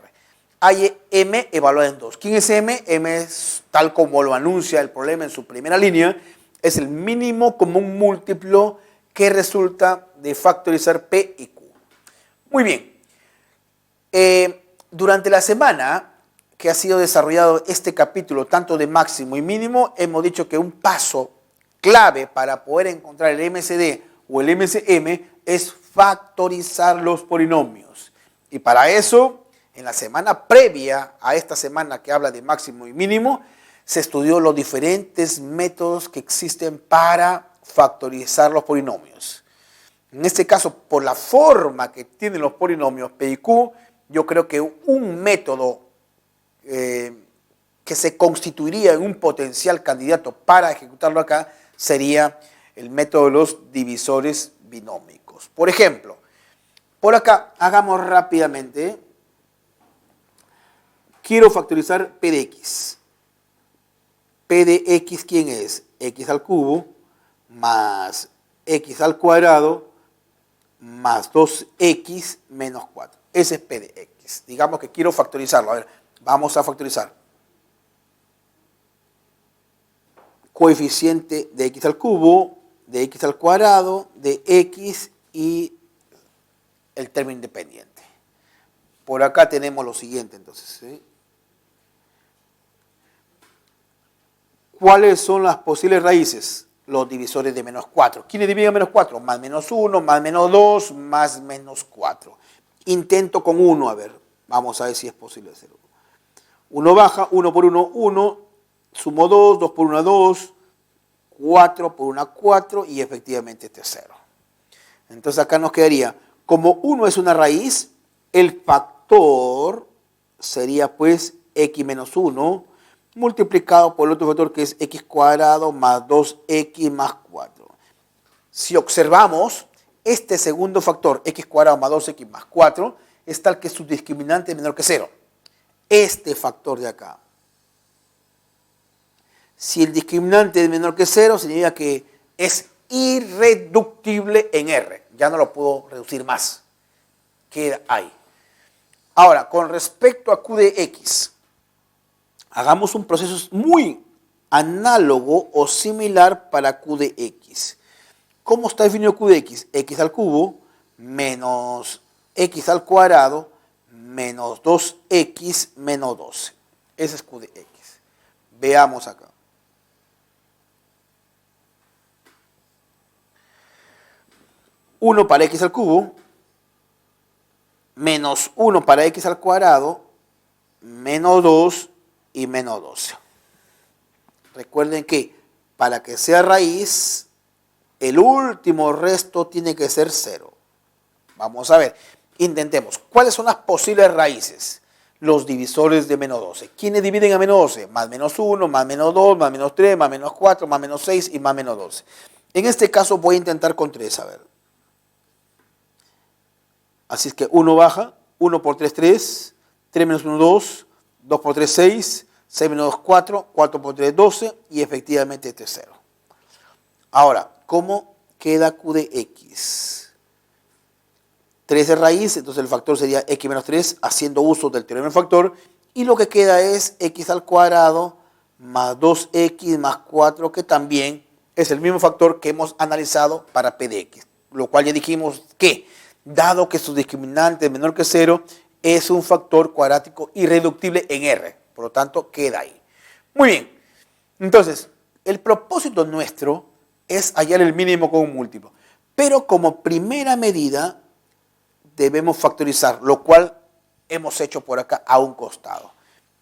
Hay m evaluada en 2. ¿Quién es m? M es, tal como lo anuncia el problema en su primera línea, es el mínimo común múltiplo que resulta de factorizar p y q. Muy bien. Durante la semana que ha sido desarrollado este capítulo, tanto de máximo y mínimo, hemos dicho que un paso clave para poder encontrar el MCD o el MCM es factorizar los polinomios. Y para eso, en la semana previa a esta semana que habla de máximo y mínimo, se estudió los diferentes métodos que existen para factorizar los polinomios. En este caso, por la forma que tienen los polinomios P y Q, yo creo que un método que se constituiría en un potencial candidato para ejecutarlo acá sería el método de los divisores binómicos. Por ejemplo, por acá, hagamos rápidamente, quiero factorizar P de X. P de X, ¿quién es? X al cubo más X al cuadrado más 2X menos 4. Ese es P de X. Digamos que quiero factorizarlo. A ver, vamos a factorizar. Coeficiente de X al cubo, de X al cuadrado, de X y el término independiente. Por acá tenemos lo siguiente, entonces, ¿sí? ¿Cuáles son las posibles raíces? Los divisores de menos 4. ¿Quiénes dividen menos 4? Más menos 1, más menos 2, más menos 4. Intento con 1, a ver. Vamos a ver si es posible hacerlo. 1 baja, 1 por 1, 1. Sumo 2, 2 por 1, 2. 4 por 1, 4. Y efectivamente este es 0. Entonces acá nos quedaría, como 1 es una raíz, el factor sería pues x menos 1 multiplicado por el otro factor que es x cuadrado más 2x más 4. Si observamos, este segundo factor, x cuadrado más 2x más 4, es tal que su discriminante es menor que 0. Este factor de acá. Si el discriminante es menor que 0, significa que es irreductible en R. Ya no lo puedo reducir más. Queda ahí. Ahora, con respecto a Q de X, hagamos un proceso muy análogo o similar para Q de X. ¿Cómo está definido Q de X? X al cubo menos X al cuadrado menos 2X menos 12. Ese es Q de X. Veamos acá. Uno para X al cubo menos 1 para X al cuadrado menos 2 y menos 12. Recuerden que para que sea raíz, el último resto tiene que ser 0. Vamos a ver, intentemos. ¿Cuáles son las posibles raíces? Los divisores de menos 12. ¿Quiénes dividen a menos 12? Más menos 1, más menos 2, más menos 3, más menos 4, más menos 6 y más menos 12. En este caso voy a intentar con 3, a ver. Así es que 1 baja, 1 por 3, 3, 3 menos 1, 2, 2 por 3, 6, 6 menos 2, 4, 4 por 3, 12 y efectivamente este es 0. Ahora, ¿cómo queda q de x. 3 de raíz, entonces el factor sería x menos 3, haciendo uso del teorema del factor. Y lo que queda es x al cuadrado más 2x más 4, que también es el mismo factor que hemos analizado para p de x. Lo cual ya dijimos que, dado que su discriminante es menor que 0, es un factor cuadrático irreductible en R. Por lo tanto, queda ahí. Muy bien. Entonces, el propósito nuestro es hallar el mínimo común múltiplo. Pero como primera medida, debemos factorizar, lo cual hemos hecho por acá a un costado.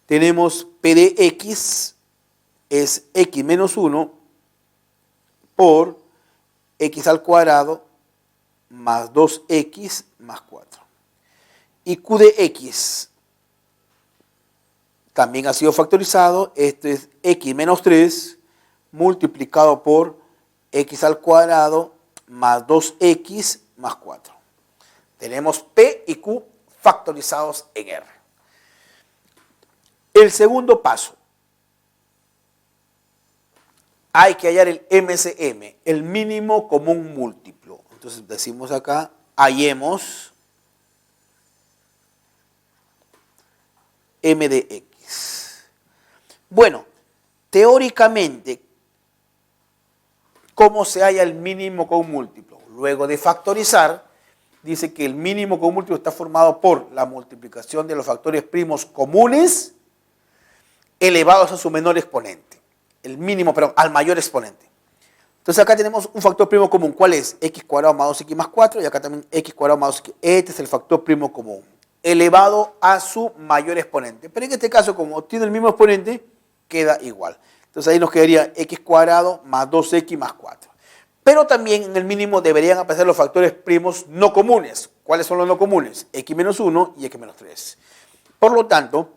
Tenemos p de x es x menos 1 por x al cuadrado más 2x más 4. Y q de x también ha sido factorizado. Esto es x menos 3 multiplicado por x al cuadrado más 2x más 4. Tenemos P y Q factorizados en R. El segundo paso. Hay que hallar el MCM, el mínimo común múltiplo. Entonces decimos acá, hallemos M de X. Bueno, teóricamente, ¿cómo se halla el mínimo común múltiplo? Luego de factorizar, dice que el mínimo común múltiplo está formado por la multiplicación de los factores primos comunes elevados a su menor exponente. El mínimo, perdón, al mayor exponente. Entonces acá tenemos un factor primo común. ¿Cuál es? X cuadrado más 2x más 4 y acá también x cuadrado más 2x. Este es el factor primo común, elevado a su mayor exponente. Pero en este caso, como tiene el mismo exponente, queda igual. Entonces ahí nos quedaría x cuadrado más 2x más 4. Pero también en el mínimo deberían aparecer los factores primos no comunes. ¿Cuáles son los no comunes? X menos 1 y x menos 3. Por lo tanto,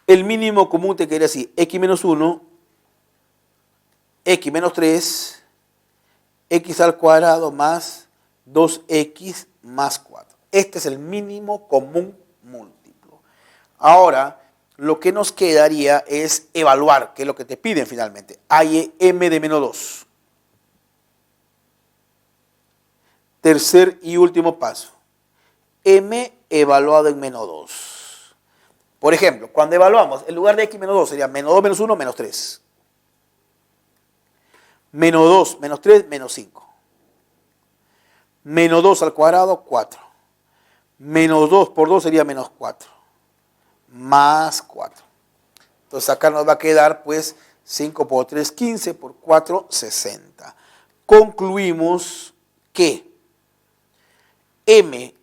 el mínimo común te quedaría así: x menos 1, x menos 3, x al cuadrado más 2x más 4. Este es el mínimo común múltiplo. Ahora, lo que nos quedaría es evaluar, que es lo que te piden finalmente. Hay m de menos 2. Tercer y último paso. M evaluado en menos 2. Por ejemplo, cuando evaluamos, en lugar de x menos 2 sería menos 2 menos 1 menos 3. Menos 2 menos 3 menos 5. Menos 2 al cuadrado, 4. Menos 2 por 2 sería menos 4. Más 4. Entonces acá nos va a quedar pues 5 por 3, 15, por 4, 60. Concluimos que m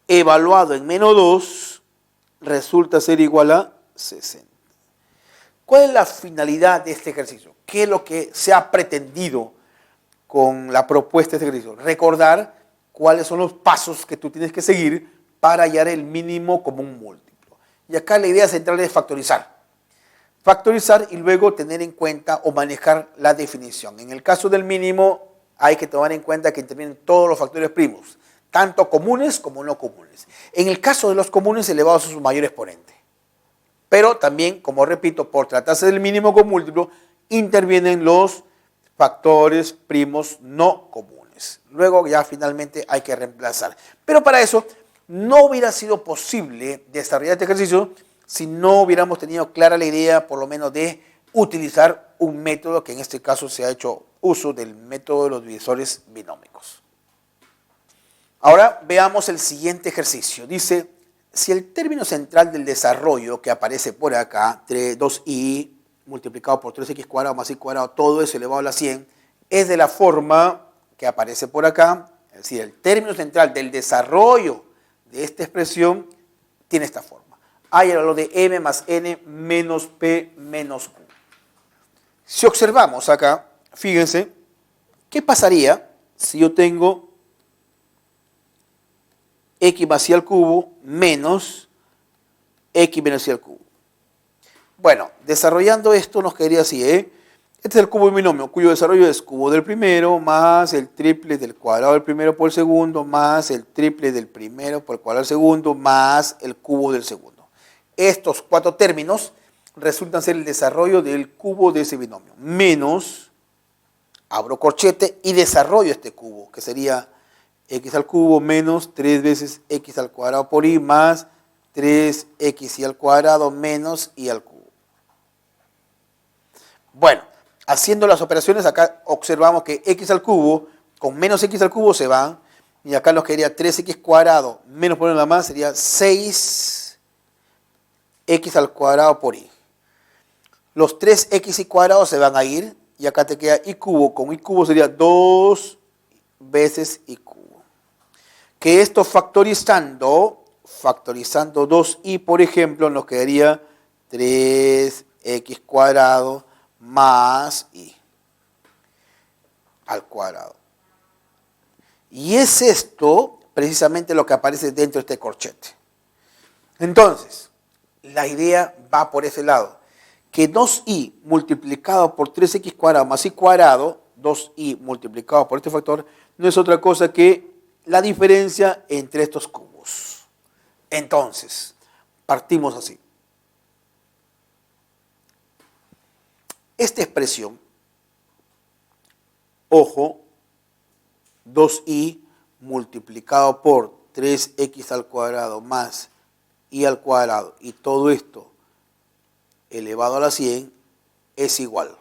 evaluado en menos 2 resulta ser igual a 60. ¿Cuál es la finalidad de este ejercicio? ¿Qué es lo que se ha pretendido con la propuesta de este ejercicio? Recordar cuáles son los pasos que tú tienes que seguir para hallar el mínimo común múltiplo. Y acá la idea central es factorizar. Factorizar y luego tener en cuenta o manejar la definición. En el caso del mínimo hay que tomar en cuenta que intervienen todos los factores primos, tanto comunes como no comunes. En el caso de los comunes, elevados a su mayor exponente. Pero también, como repito, por tratarse del mínimo común múltiplo, intervienen los factores primos no comunes. Luego ya finalmente hay que reemplazar. Pero para eso no hubiera sido posible desarrollar este ejercicio si no hubiéramos tenido clara la idea, por lo menos, de utilizar un método que en este caso se ha hecho uso del método de los divisores binómicos. Ahora veamos el siguiente ejercicio. Dice, si el término central del desarrollo que aparece por acá, 2i multiplicado por 3x cuadrado más y cuadrado, todo eso elevado a la 100, es de la forma que aparece por acá, es decir, el término central del desarrollo de esta expresión tiene esta forma. Hay lo de m más n menos p menos q. Si observamos acá, fíjense, ¿qué pasaría si yo tengo x más y al cubo menos x menos y al cubo? Bueno, desarrollando esto nos quedaría así, Este es el cubo de binomio, cuyo desarrollo es cubo del primero más el triple del cuadrado del primero por el segundo más el triple del primero por el cuadrado del segundo más el cubo del segundo. Estos cuatro términos resultan ser el desarrollo del cubo de ese binomio, menos abro corchete y desarrollo este cubo, que sería x al cubo menos 3 veces x al cuadrado por y más 3xy al cuadrado menos y al cubo. Bueno, haciendo las operaciones acá observamos que x al cubo con menos x al cubo se van, y acá nos quedaría 3x cuadrado menos por una más sería 6x al cuadrado por y. Los 3x cuadrados se van a ir y acá te queda y cubo. Con y cubo sería 2 veces y cubo. Que esto factorizando 2y, por ejemplo, nos quedaría 3x cuadrado más y al cuadrado. Y es esto precisamente lo que aparece dentro de este corchete. Entonces, la idea va por ese lado. Que 2y multiplicado por 3x cuadrado más y cuadrado, 2y multiplicado por este factor, no es otra cosa que la diferencia entre estos cubos. Entonces, partimos así. Esta expresión, ojo, 2y multiplicado por 3x al cuadrado más y al cuadrado, y todo esto elevado a la 100 es igual.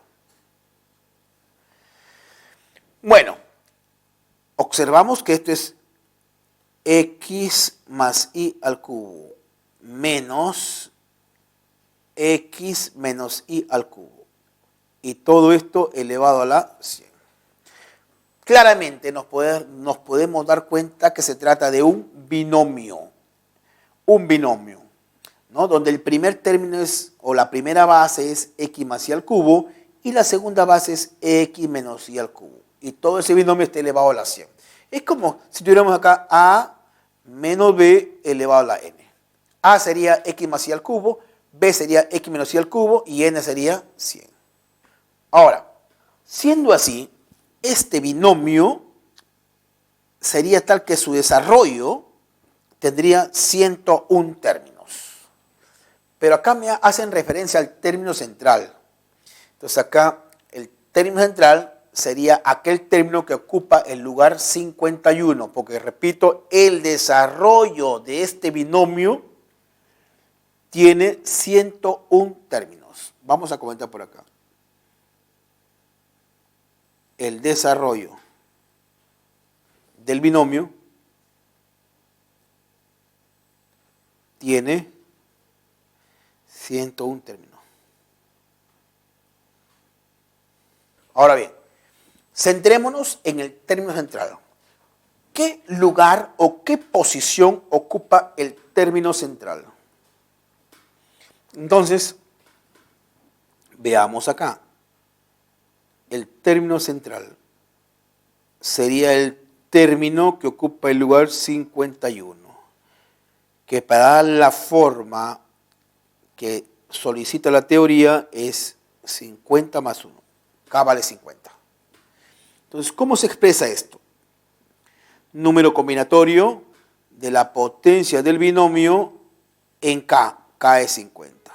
Bueno, observamos que esto es x más y al cubo menos x menos y al cubo, y todo esto elevado a la 100. Claramente nos podemos dar cuenta que se trata de un binomio, ¿no? Donde el primer término es, o la primera base es x más y al cubo, y la segunda base es x menos y al cubo. Y todo ese binomio está elevado a la 100. Es como si tuviéramos acá a menos b elevado a la n. A sería x más y al cubo, b sería x menos y al cubo, y n sería 100. Ahora, siendo así, este binomio sería tal que su desarrollo tendría 101 términos. Pero acá me hacen referencia al término central. Entonces acá el término central sería aquel término que ocupa el lugar 51, porque repito, el desarrollo de este binomio tiene 101 términos. Vamos a comentar por acá. El desarrollo del binomio tiene 101 términos. Ahora bien, centrémonos en el término central. ¿Qué lugar o qué posición ocupa el término central? Entonces, veamos acá. El término central sería el término que ocupa el lugar 51, que para dar la forma que solicita la teoría es 50 más 1. K vale 50. Entonces, ¿cómo se expresa esto? Número combinatorio de la potencia del binomio en K. K es 50.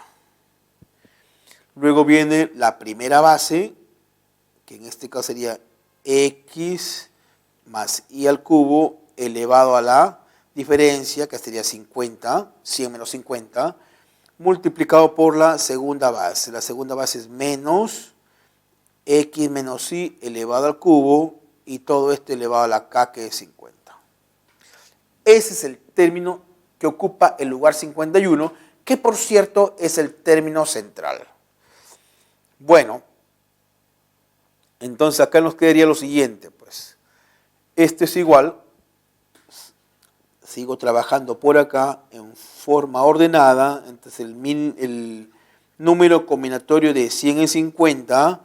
Luego viene la primera base, que en este caso sería x más y al cubo elevado a la diferencia, que sería 50, 100 menos 50, multiplicado por la segunda base. La segunda base es menos x menos y elevado al cubo, y todo esto elevado a la k, que es 50. Ese es el término que ocupa el lugar 51, que por cierto es el término central. Bueno, entonces acá nos quedaría lo siguiente, pues. Esto es igual, sigo trabajando por acá en forma ordenada, entonces el número combinatorio de 100 en 50,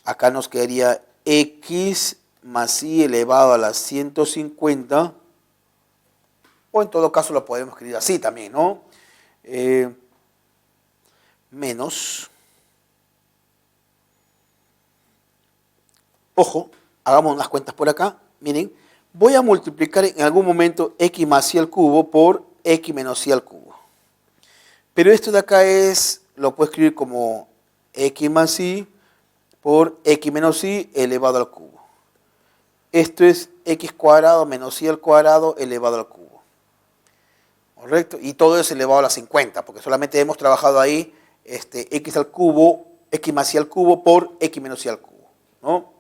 acá nos quedaría x más y elevado a la 150, o en todo caso lo podemos escribir así también, ¿no? Menos, ojo, hagamos unas cuentas por acá, miren, voy a multiplicar en algún momento x más y al cubo por x menos y al cubo. Pero esto de acá lo puedo escribir como x más y por x menos y elevado al cubo. Esto es x cuadrado menos y al cuadrado elevado al cubo. ¿Correcto? Y todo es elevado a la 50, porque solamente hemos trabajado ahí x al cubo, x más y al cubo por x menos y al cubo, ¿no?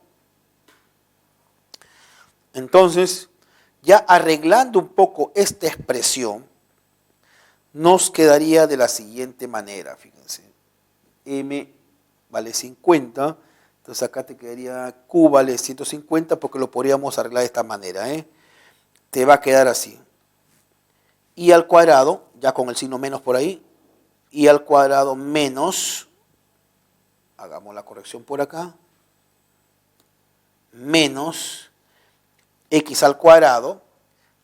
Entonces, ya arreglando un poco esta expresión, nos quedaría de la siguiente manera, fíjense. M vale 50, entonces acá te quedaría Q vale 150 porque lo podríamos arreglar de esta manera, ¿eh? Te va a quedar así. Y al cuadrado, ya con el signo menos por ahí, y al cuadrado menos, hagamos la corrección por acá, menos x al cuadrado,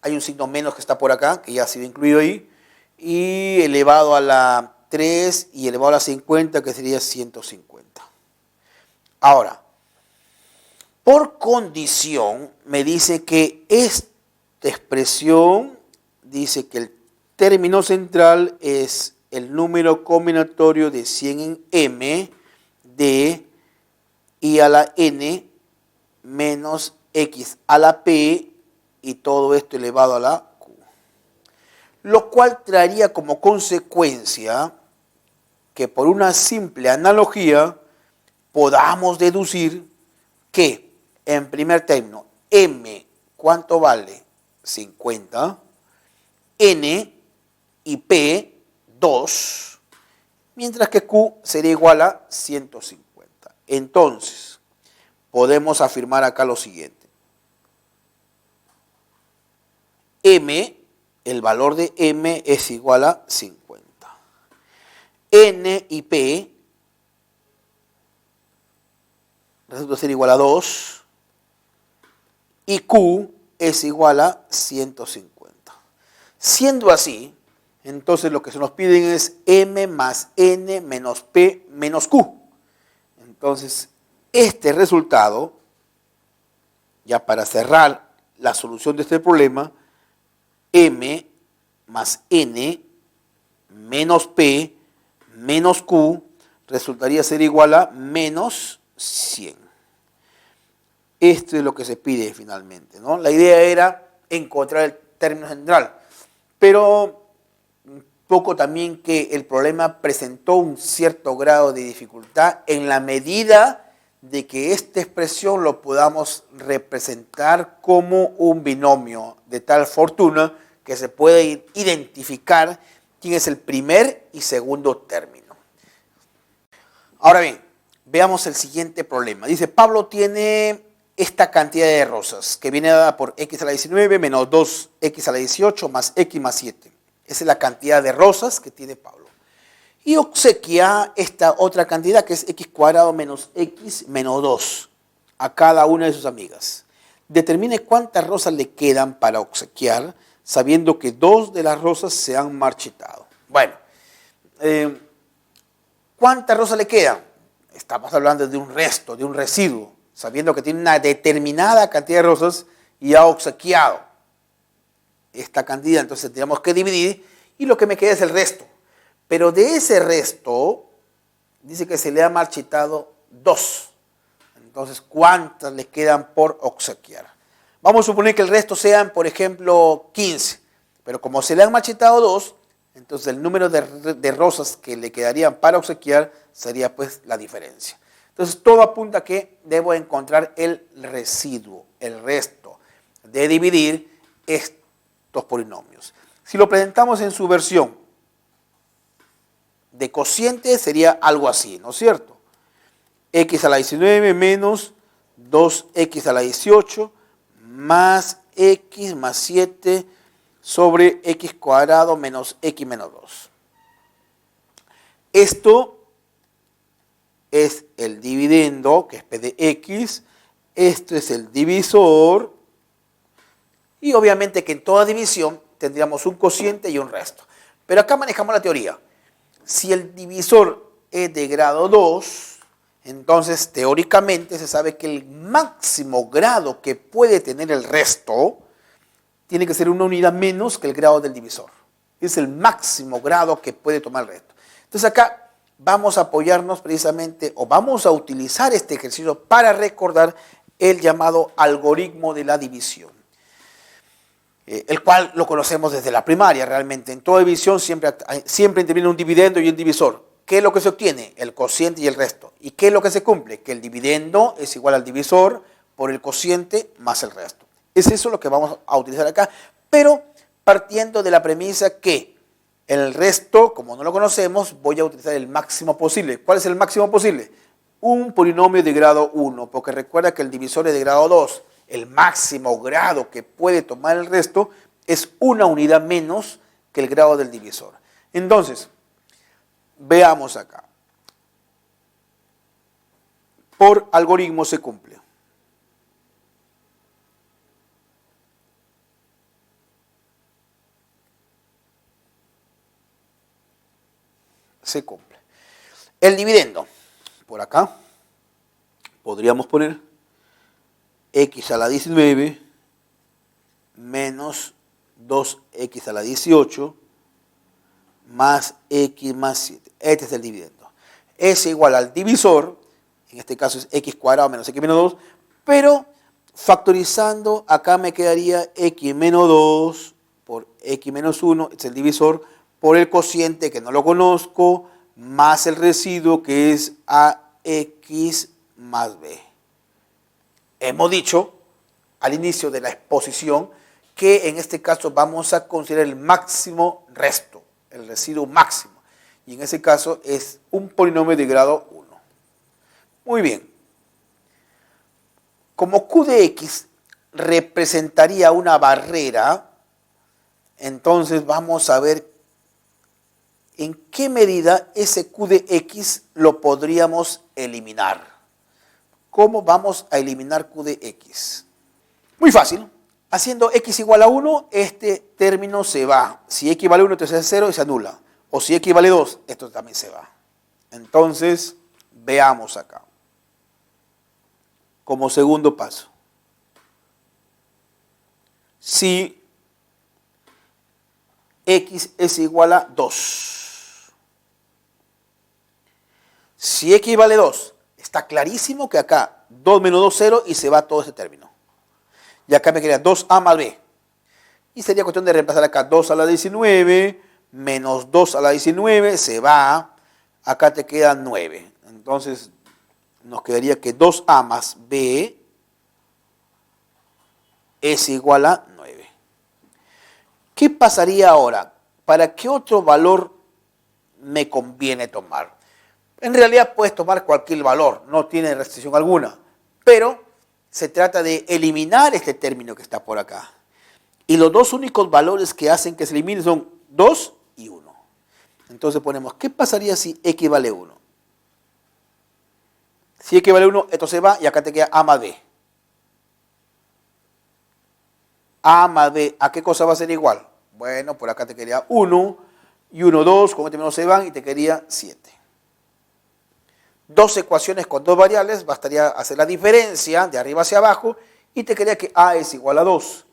hay un signo menos que está por acá, que ya ha sido incluido ahí, y elevado a la 3 y elevado a la 50, que sería 150. Ahora, por condición, me dice que esta expresión dice que el término central es el número combinatorio de 100 en m de i a la n menos x a la p y todo esto elevado a la q. Lo cual traería como consecuencia que por una simple analogía podamos deducir que en primer término m, ¿cuánto vale? 50, n y p, 2, mientras que q sería igual a 150. Entonces, podemos afirmar acá lo siguiente. M, el valor de m es igual a 50. N y P resulta ser igual a 2 y Q es igual a 150. Siendo así, entonces lo que se nos piden es M más N menos P menos Q. Entonces, este resultado, ya para cerrar la solución de este problema, M más N menos P menos Q resultaría ser igual a menos 100. Esto es lo que se pide finalmente, ¿no? La idea era encontrar el término central, pero un poco también que el problema presentó un cierto grado de dificultad en la medida de que esta expresión lo podamos representar como un binomio de tal fortuna que se puede identificar quién es el primer y segundo término. Ahora bien, veamos el siguiente problema. Dice, Pablo tiene esta cantidad de rosas que viene dada por x a la 19 menos 2x a la 18 más x más 7. Esa es la cantidad de rosas que tiene Pablo. Y obsequia esta otra cantidad que es x cuadrado menos x menos 2 a cada una de sus amigas. Determine cuántas rosas le quedan para obsequiar, sabiendo que 2 de las rosas se han marchitado. Bueno, ¿cuántas rosas le quedan? Estamos hablando de un resto, de un residuo, sabiendo que tiene una determinada cantidad de rosas y ha obsequiado esta cantidad. Entonces tenemos que dividir y lo que me queda es el resto. Pero de ese resto, dice que se le ha marchitado 2. Entonces, ¿cuántas le quedan por obsequiar? Vamos a suponer que el resto sean, por ejemplo, 15. Pero como se le han marchitado 2, entonces el número de rosas que le quedarían para obsequiar sería pues la diferencia. Entonces todo apunta a que debo encontrar el residuo, el resto, de dividir estos polinomios. Si lo presentamos en su versión de cociente sería algo así, ¿no es cierto? X a la 19 menos 2x a la 18 más x más 7 sobre x cuadrado menos x menos 2. Esto es el dividendo, que es p de x. Esto es el divisor. Y obviamente que en toda división tendríamos un cociente y un resto. Pero acá manejamos la teoría. Si el divisor es de grado 2, entonces teóricamente se sabe que el máximo grado que puede tener el resto tiene que ser una unidad menos que el grado del divisor. Es el máximo grado que puede tomar el resto. Entonces acá vamos a apoyarnos precisamente, o vamos a utilizar este ejercicio para recordar el llamado algoritmo de la división, el cual lo conocemos desde la primaria realmente. En toda división siempre interviene un dividendo y un divisor. ¿Qué es lo que se obtiene? El cociente y el resto. ¿Y qué es lo que se cumple? Que el dividendo es igual al divisor por el cociente más el resto. Es eso lo que vamos a utilizar acá, pero partiendo de la premisa que el resto, como no lo conocemos, voy a utilizar el máximo posible. ¿Cuál es el máximo posible? Un polinomio de grado 1, porque recuerda que el divisor es de grado 2. El máximo grado que puede tomar el resto es una unidad menos que el grado del divisor. Entonces, veamos acá. Por algoritmo se cumple. Se cumple. El dividendo, por acá, podríamos poner x a la 19 menos 2x a la 18 más x más 7. Este es el dividendo. Es igual al divisor, en este caso es x cuadrado menos x menos 2, pero factorizando acá me quedaría x menos 2 por x menos 1, es el divisor, por el cociente que no lo conozco, más el residuo que es ax más b. Hemos dicho al inicio de la exposición que en este caso vamos a considerar el máximo resto, el residuo máximo. Y en ese caso es un polinomio de grado 1. Muy bien. Como q de x representaría una barrera, entonces vamos a ver en qué medida ese q de x lo podríamos eliminar. ¿Cómo vamos a eliminar q de x? Muy fácil. Haciendo x igual a 1, este término se va. Si x vale 1, entonces es 0 y se anula. O si x vale 2, esto también se va. Entonces, veamos acá. Como segundo paso. Si x es igual a 2. Si x vale 2, está clarísimo que acá 2 menos 2, 0 y se va todo ese término. Y acá me queda 2a más b. Y sería cuestión de reemplazar acá 2 a la 19 menos 2 a la 19, se va. Acá te queda 9. Entonces nos quedaría que 2a más b es igual a 9. ¿Qué pasaría ahora? ¿Para qué otro valor me conviene tomar? En realidad puedes tomar cualquier valor, no tiene restricción alguna, pero se trata de eliminar este término que está por acá. Y los dos únicos valores que hacen que se elimine son 2 y 1. Entonces ponemos, ¿qué pasaría si x vale 1? Si x vale 1, esto se va y acá te queda a más b. A más b, ¿a qué cosa va a ser igual? Bueno, por acá te quedaría 1 y 1, 2, con este menos se van y te quedaría 7. Dos ecuaciones con dos variables, bastaría hacer la diferencia de arriba hacia abajo y te quedaría que a es igual a 2.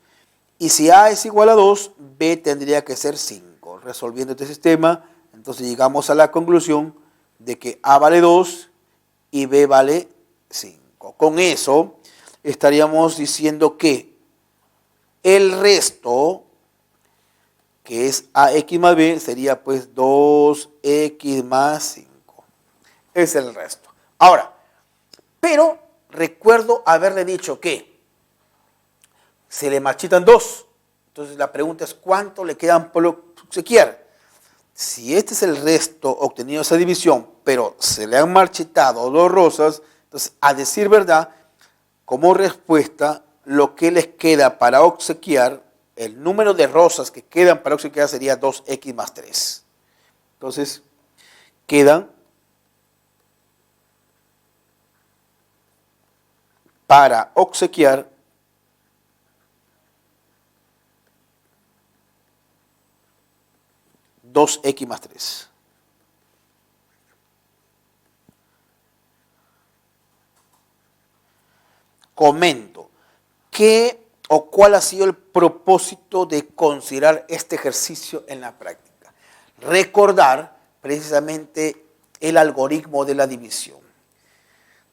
Y si a es igual a 2, b tendría que ser 5. Resolviendo este sistema, entonces llegamos a la conclusión de que a vale 2 y b vale 5. Con eso estaríamos diciendo que el resto, que es ax más b, sería pues 2x más 5. Es el resto. Ahora, pero recuerdo haberle dicho que se le marchitan 2. Entonces la pregunta es, ¿cuánto le quedan por obsequiar? Si este es el resto obtenido de esa división, pero se le han marchitado 2 rosas, entonces, a decir verdad, como respuesta, lo que les queda para obsequiar, el número de rosas que quedan para obsequiar sería 2x más 3. Entonces, quedan para obsequiar 2x más 3. Comento, ¿qué o cuál ha sido el propósito de considerar este ejercicio en la práctica? Recordar precisamente el algoritmo de la división,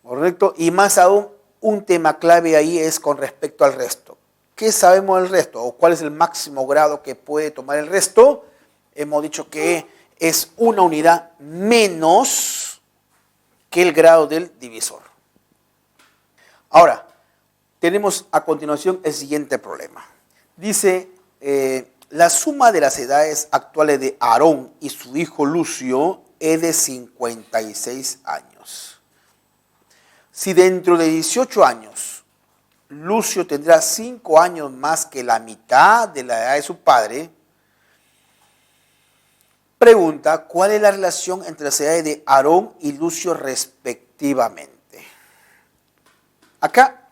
¿correcto? Y más aún, un tema clave ahí es con respecto al resto. ¿Qué sabemos del resto? ¿O cuál es el máximo grado que puede tomar el resto? Hemos dicho que es una unidad menos que el grado del divisor. Ahora, tenemos a continuación el siguiente problema. Dice, la suma de las edades actuales de Aarón y su hijo Lucio es de 56 años. Si dentro de 18 años Lucio tendrá 5 años más que la mitad de la edad de su padre, pregunta, ¿cuál es la relación entre las edades de Aarón y Lucio respectivamente? Acá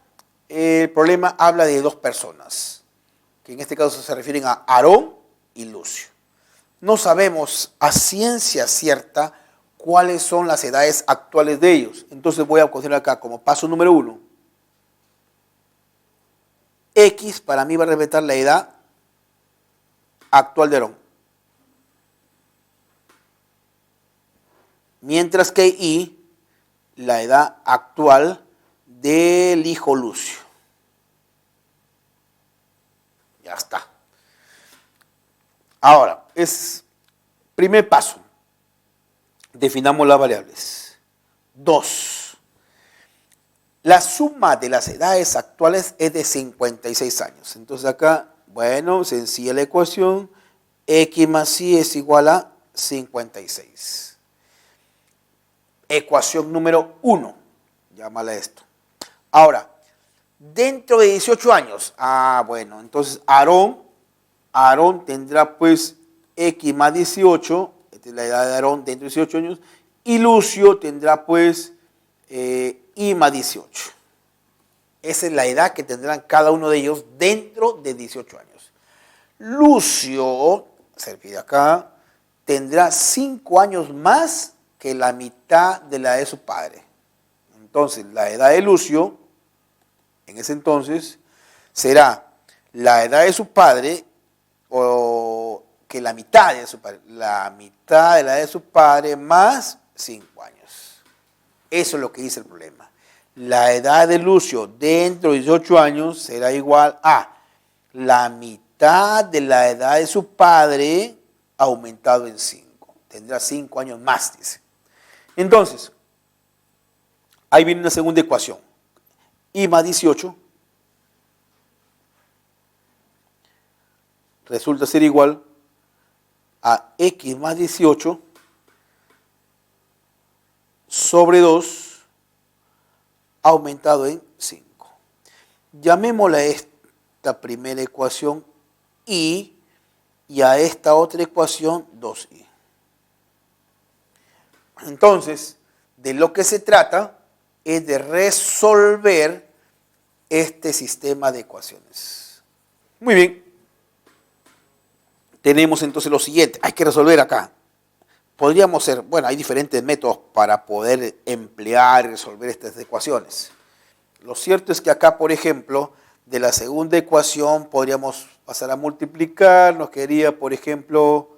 el problema habla de dos personas, que en este caso se refieren a Aarón y Lucio. No sabemos a ciencia cierta cuáles son las edades actuales de ellos. Entonces voy a considerar acá como paso número 1. X para mí va a representar la edad actual de Aarón. Mientras que Y, la edad actual del hijo Lucio. Ya está. Ahora, primer paso. Definamos las variables. 2. La suma de las edades actuales es de 56 años. Entonces acá, bueno, sencilla la ecuación. X más Y es igual a 56. Ecuación número 1. Llámala esto. Ahora, dentro de 18 años. Bueno, entonces Aarón tendrá pues X más 18. Esta es la edad de Aarón dentro de 18 años. Y Lucio tendrá pues Y más 18. Esa es la edad que tendrán cada uno de ellos dentro de 18 años. Lucio, se repite acá, tendrá 5 años más que la mitad de la edad de su padre. Entonces, la edad de Lucio, en ese entonces, será la edad de su padre o que la mitad de su padre. La mitad de la edad de su padre más 5 años. Eso es lo que dice el problema. La edad de Lucio dentro de 18 años será igual a la mitad de la edad de su padre aumentado en 5. Tendrá 5 años más, dice. Entonces, ahí viene una segunda ecuación. Y más 18 resulta ser igual a X más 18 sobre 2 aumentado en 5. Llamémosle a esta primera ecuación Y y a esta otra ecuación 2Y. Entonces, de lo que se trata es de resolver este sistema de ecuaciones. Muy bien. Tenemos entonces lo siguiente. Hay que resolver acá. Podríamos ser, bueno, hay diferentes métodos para poder emplear y resolver estas ecuaciones. Lo cierto es que acá, por ejemplo, de la segunda ecuación podríamos pasar a multiplicar. Nos quedaría, por ejemplo,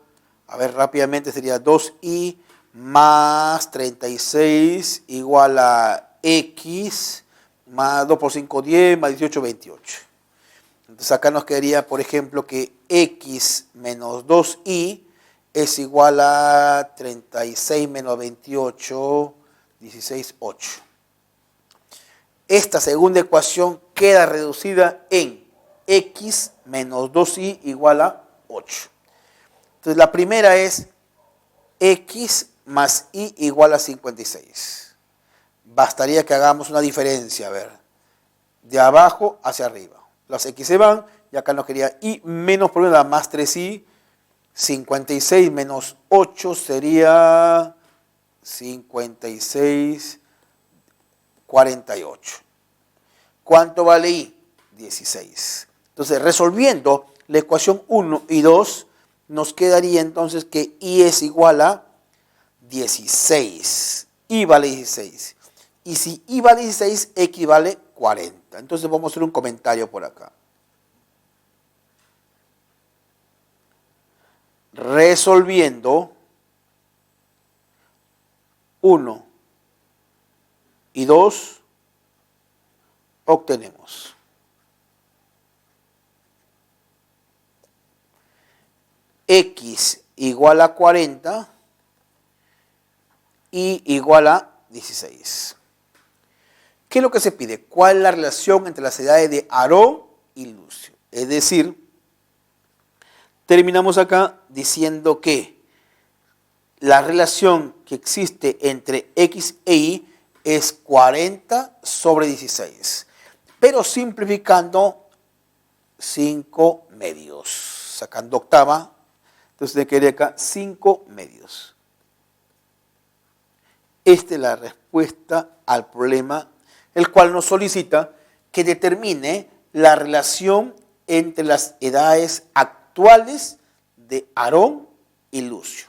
a ver rápidamente, sería 2Y más 36 igual a X más 2 por 5, 10, más 18, 28. Entonces acá nos quedaría, por ejemplo, que X menos 2Y es igual a 36 menos 28, 16, 8. Esta segunda ecuación queda reducida en X menos 2Y igual a 8. Entonces la primera es X más Y igual a 56. Bastaría que hagamos una diferencia, a ver, de abajo hacia arriba. Las X se van y acá nos quedaría Y menos por una más 3Y. 56 menos 8 sería 56, 48. ¿Cuánto vale Y? 16. Entonces, resolviendo la ecuación 1 y 2, nos quedaría entonces que Y es igual a 16. Y vale 16. Y si Y vale 16, X vale 40. Entonces vamos a hacer un comentario por acá. Resolviendo 1 y 2 obtenemos X igual a 40 y igual a 16. ¿Qué es lo que se pide? ¿Cuál es la relación entre las edades de Aarón y Lucio? Es decir, terminamos acá diciendo que la relación que existe entre X e Y es 40 sobre 16. Pero simplificando 5 medios. Sacando octava, entonces te quedaría acá 5 medios. Esta es la respuesta al problema, el cual nos solicita que determine la relación entre las edades actuales de Aarón y Lucio.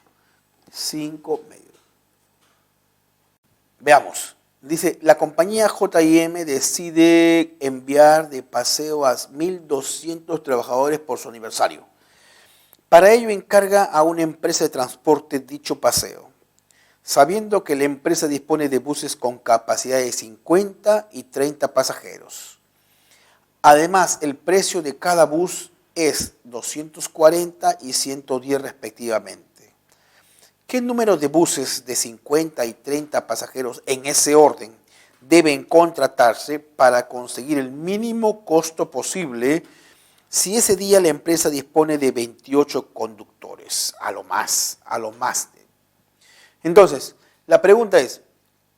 5 medios. Veamos. Dice, la compañía J&M decide enviar de paseo a 1.200 trabajadores por su aniversario. Para ello encarga a una empresa de transporte dicho paseo, sabiendo que la empresa dispone de buses con capacidad de 50 y 30 pasajeros. Además, el precio de cada bus es 240 y 110 respectivamente. ¿Qué número de buses de 50 y 30 pasajeros en ese orden deben contratarse para conseguir el mínimo costo posible si ese día la empresa dispone de 28 conductores? A lo más. Entonces, la pregunta es,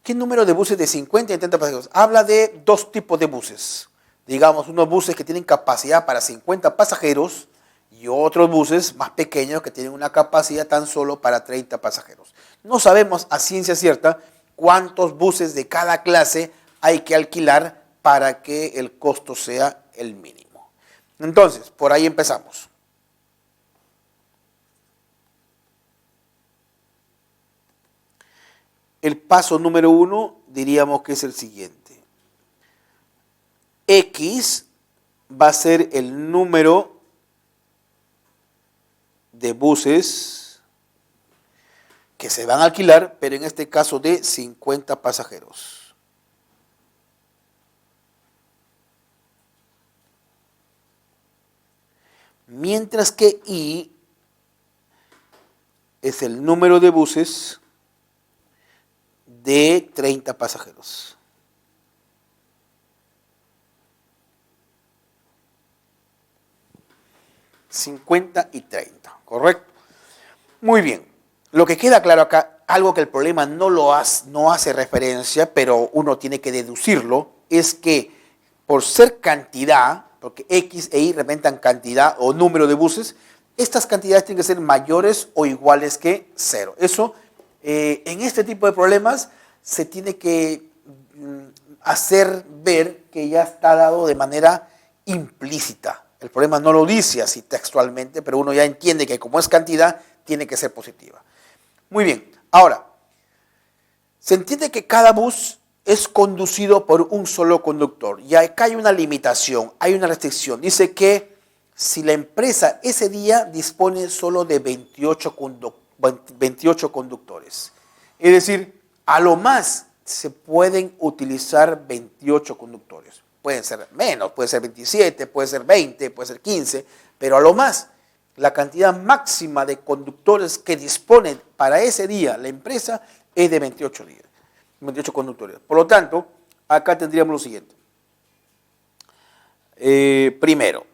¿qué número de buses de 50 y 30 pasajeros? Habla de dos tipos de buses. Digamos, unos buses que tienen capacidad para 50 pasajeros y otros buses más pequeños que tienen una capacidad tan solo para 30 pasajeros. No sabemos a ciencia cierta cuántos buses de cada clase hay que alquilar para que el costo sea el mínimo. Entonces, por ahí empezamos. El paso número 1 diríamos que es el siguiente. X va a ser el número de buses que se van a alquilar, pero en este caso de 50 pasajeros. Mientras que Y es el número de buses de 30 pasajeros. $50 y $30, ¿correcto? Muy bien. Lo que queda claro acá, algo que el problema no hace referencia, pero uno tiene que deducirlo, es que por ser cantidad, porque X e Y representan cantidad o número de buses, estas cantidades tienen que ser mayores o iguales que 0. Eso, en este tipo de problemas, se tiene que hacer ver que ya está dado de manera implícita. El problema no lo dice así textualmente, pero uno ya entiende que como es cantidad, tiene que ser positiva. Muy bien, ahora, se entiende que cada bus es conducido por un solo conductor. Y acá hay una limitación, hay una restricción. Dice que si la empresa ese día dispone solo de 28 conductores, es decir, a lo más se pueden utilizar 28 conductores. Pueden ser menos, puede ser 27, puede ser 20, puede ser 15, pero a lo más, la cantidad máxima de conductores que dispone para ese día la empresa es de 28 conductores. Por lo tanto, acá tendríamos lo siguiente. Primero,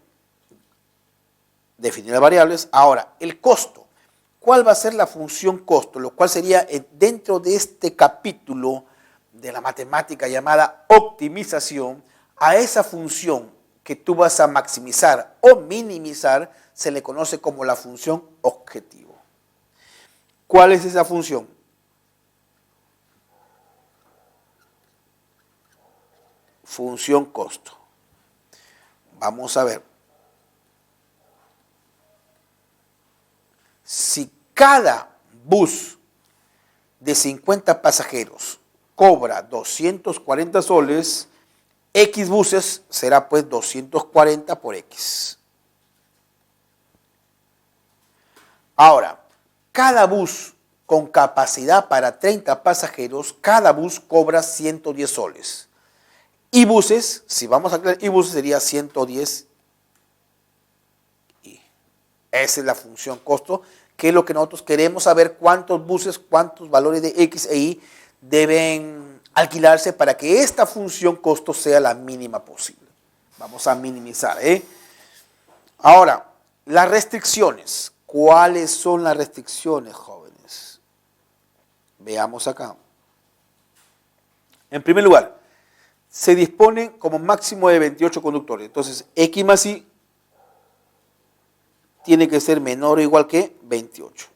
definir las variables. Ahora, el costo. ¿Cuál va a ser la función costo? Lo cual sería dentro de este capítulo de la matemática llamada optimización, a esa función que tú vas a maximizar o minimizar se le conoce como la función objetivo. ¿Cuál es esa función? Función costo. Vamos a ver. Si cada bus de 50 pasajeros cobra 240 soles, X buses será pues 240 por X. Ahora, cada bus con capacidad para 30 pasajeros, cada bus cobra 110 soles. Y buses, si vamos a crear y buses sería 110 y. Esa es la función costo, que es lo que nosotros queremos saber, cuántos buses, cuántos valores de X e Y deben alquilarse para que esta función costo sea la mínima posible. Vamos a minimizar, ¿eh? Ahora, las restricciones. ¿Cuáles son las restricciones, jóvenes? Veamos acá. En primer lugar, se disponen como máximo de 28 conductores. Entonces, X más Y tiene que ser menor o igual que 28.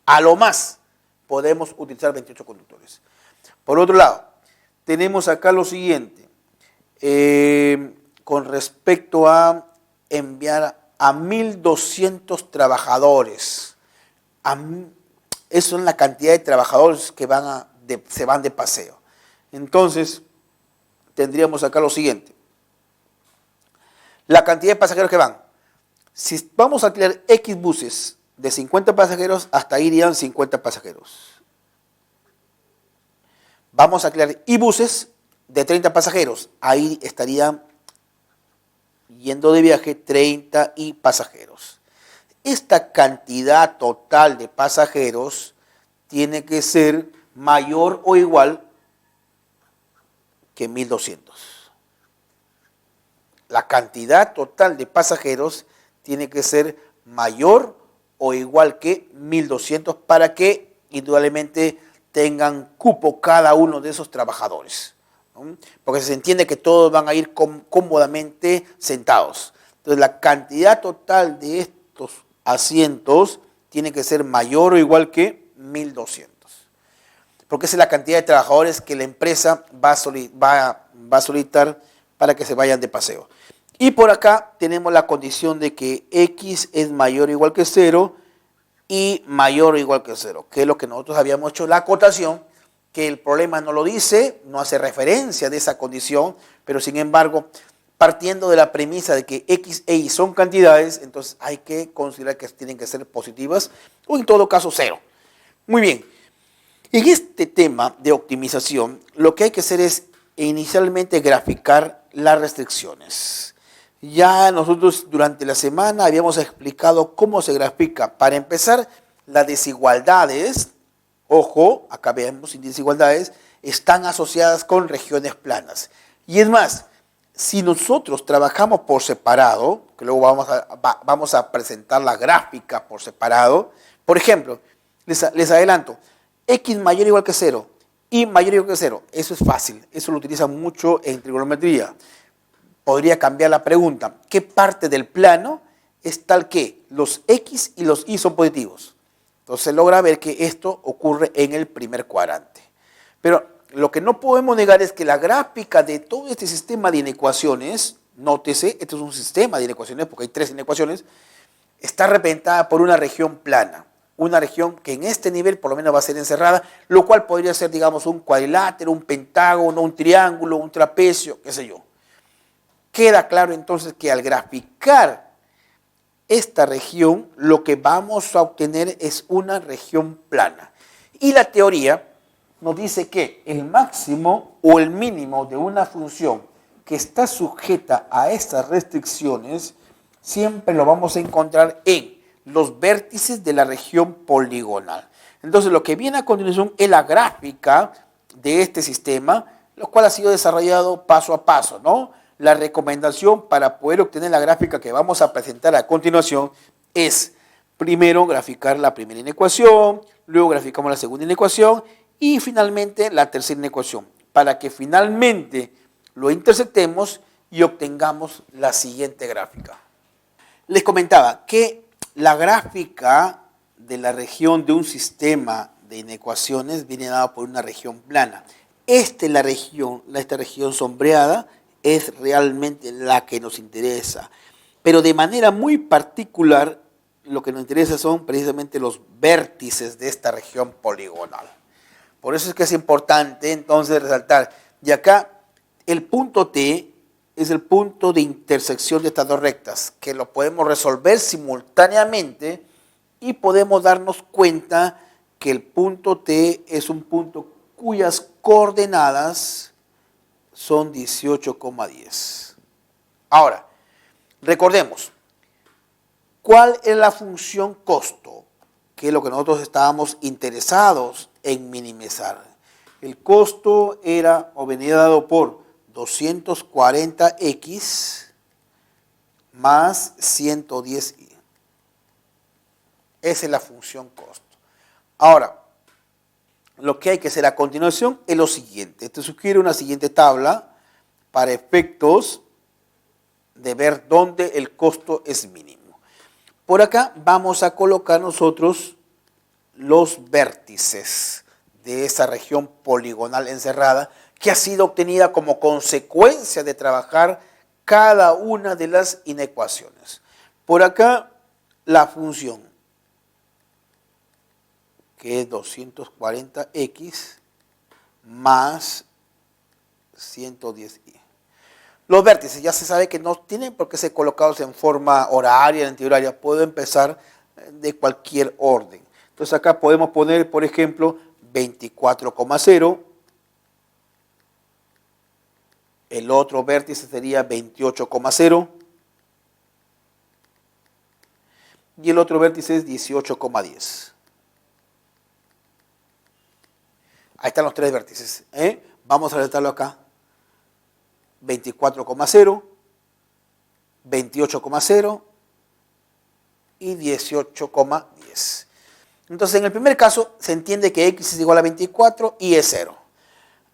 A lo más podemos utilizar 28 conductores. Por otro lado, tenemos acá lo siguiente. Con respecto a enviar a 1.200 trabajadores. Eso es la cantidad de trabajadores que se van de paseo. Entonces, tendríamos acá lo siguiente. La cantidad de pasajeros que van. Si vamos a alquilar X buses de 50 pasajeros, hasta ahí irían 50 pasajeros. Vamos a alquilar Y buses de 30 pasajeros. Ahí estarían yendo de viaje 30 y pasajeros. Esta cantidad total de pasajeros tiene que ser mayor o igual que 1.200. La cantidad total de pasajeros tiene que ser mayor o igual que 1.200 para que indudablemente tengan cupo cada uno de esos trabajadores, ¿no? Porque se entiende que todos van a ir cómodamente sentados. Entonces la cantidad total de estos asientos tiene que ser mayor o igual que 1.200. Porque esa es la cantidad de trabajadores que la empresa va a solicitar para que se vayan de paseo. Y por acá tenemos la condición de que X es mayor o igual que 0 y mayor o igual que 0, que es lo que nosotros habíamos hecho la acotación, que el problema no lo dice, no hace referencia de esa condición, pero sin embargo, partiendo de la premisa de que X e Y son cantidades, entonces hay que considerar que tienen que ser positivas o en todo caso 0. Muy bien, en este tema de optimización, lo que hay que hacer es inicialmente graficar las restricciones. Ya nosotros durante la semana habíamos explicado cómo se grafica. Para empezar, las desigualdades, ojo, acá vemos desigualdades, están asociadas con regiones planas. Y es más, si nosotros trabajamos por separado, que luego vamos a presentar la gráfica por separado, por ejemplo, les adelanto, X mayor o igual que 0, Y mayor o igual que 0, eso es fácil, eso lo utilizan mucho en trigonometría. Podría cambiar la pregunta, ¿qué parte del plano es tal que los X y los Y son positivos? Entonces se logra ver que esto ocurre en el primer cuadrante. Pero lo que no podemos negar es que la gráfica de todo este sistema de inecuaciones, nótese, este es un sistema de inecuaciones porque hay 3 inecuaciones, está representada por una región plana. Una región que en este nivel por lo menos va a ser encerrada, lo cual podría ser, digamos, un cuadrilátero, un pentágono, un triángulo, un trapecio, qué sé yo. Queda claro entonces que al graficar esta región, lo que vamos a obtener es una región plana. Y la teoría nos dice que el máximo o el mínimo de una función que está sujeta a estas restricciones, siempre lo vamos a encontrar en los vértices de la región poligonal. Entonces lo que viene a continuación es la gráfica de este sistema, lo cual ha sido desarrollado paso a paso, ¿no? La recomendación para poder obtener la gráfica que vamos a presentar a continuación es primero graficar la primera inecuación, luego graficamos la segunda inecuación y finalmente la tercera inecuación, para que finalmente lo intersectemos y obtengamos la siguiente gráfica. Les comentaba que la gráfica de la región de un sistema de inecuaciones viene dada por una región plana. Esta región sombreada es realmente la que nos interesa. Pero de manera muy particular, lo que nos interesa son precisamente los vértices de esta región poligonal. Por eso es que es importante entonces resaltar, y acá el punto T es el punto de intersección de estas dos rectas, que lo podemos resolver simultáneamente y podemos darnos cuenta que el punto T es un punto cuyas coordenadas son 18,10. Ahora, recordemos, ¿cuál es la función costo? Que es lo que nosotros estábamos interesados en minimizar. El costo era o venía dado por 240x más 110y. Esa es la función costo. Ahora, lo que hay que hacer a continuación es lo siguiente. Te sugiero una siguiente tabla para efectos de ver dónde el costo es mínimo. Por acá vamos a colocar nosotros los vértices de esa región poligonal encerrada que ha sido obtenida como consecuencia de trabajar cada una de las inecuaciones. Por acá la función, que es 240x más 110y. Los vértices ya se sabe que no tienen por qué ser colocados en forma horaria, antihoraria, puedo empezar de cualquier orden. Entonces acá podemos poner, por ejemplo, 24,0. El otro vértice sería 28,0. Y el otro vértice es 18,10. Ahí están los tres vértices. Vamos a resaltarlo acá. 24,0, 28,0 y 18,10. Entonces, en el primer caso, se entiende que x es igual a 24 y es 0.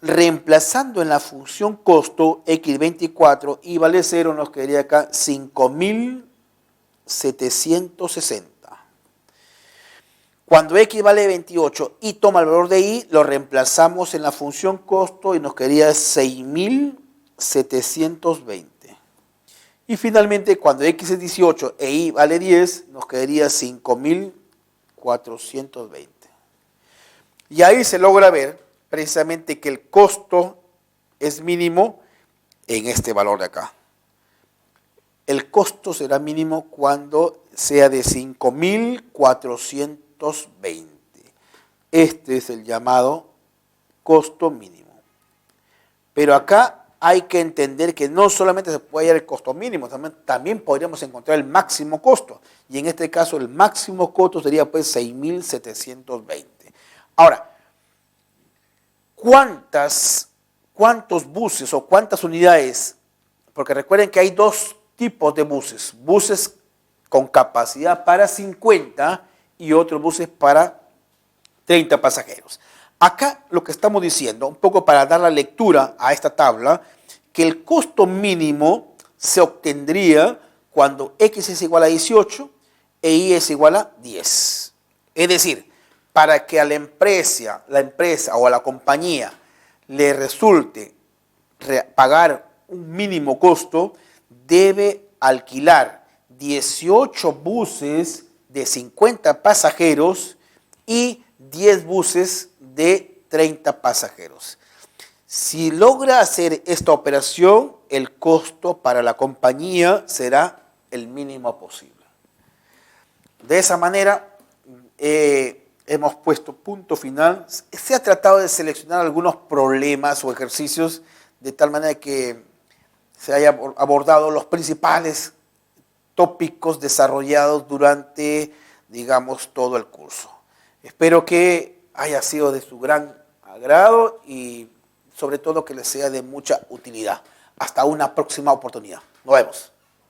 Reemplazando en la función costo x24 y vale 0, nos quedaría acá 5.760. Cuando x vale 28 y toma el valor de y, lo reemplazamos en la función costo y nos quedaría 6.720. Y finalmente, cuando x es 18 e y vale 10, nos quedaría 5.420. Y ahí se logra ver precisamente que el costo es mínimo en este valor de acá. El costo será mínimo cuando sea de 5.420. Este es el llamado costo mínimo. Pero acá hay que entender que no solamente se puede hallar el costo mínimo, también podríamos encontrar el máximo costo. Y en este caso el máximo costo sería pues 6.720. Ahora, ¿cuántos buses o cuántas unidades? Porque recuerden que hay dos tipos de buses. Buses con capacidad para 50 y otros buses para 30 pasajeros. Acá lo que estamos diciendo, un poco para dar la lectura a esta tabla, que el costo mínimo se obtendría cuando x es igual a 18 e y es igual a 10. Es decir, para que a la empresa o a la compañía le resulte pagar un mínimo costo, debe alquilar 18 buses de 50 pasajeros y 10 buses de 30 pasajeros. Si logra hacer esta operación, el costo para la compañía será el mínimo posible. De esa manera, hemos puesto punto final. Se ha tratado de seleccionar algunos problemas o ejercicios de tal manera que se haya abordado los principales tópicos desarrollados durante, digamos, todo el curso. Espero que haya sido de su gran agrado y sobre todo que les sea de mucha utilidad. Hasta una próxima oportunidad. Nos vemos.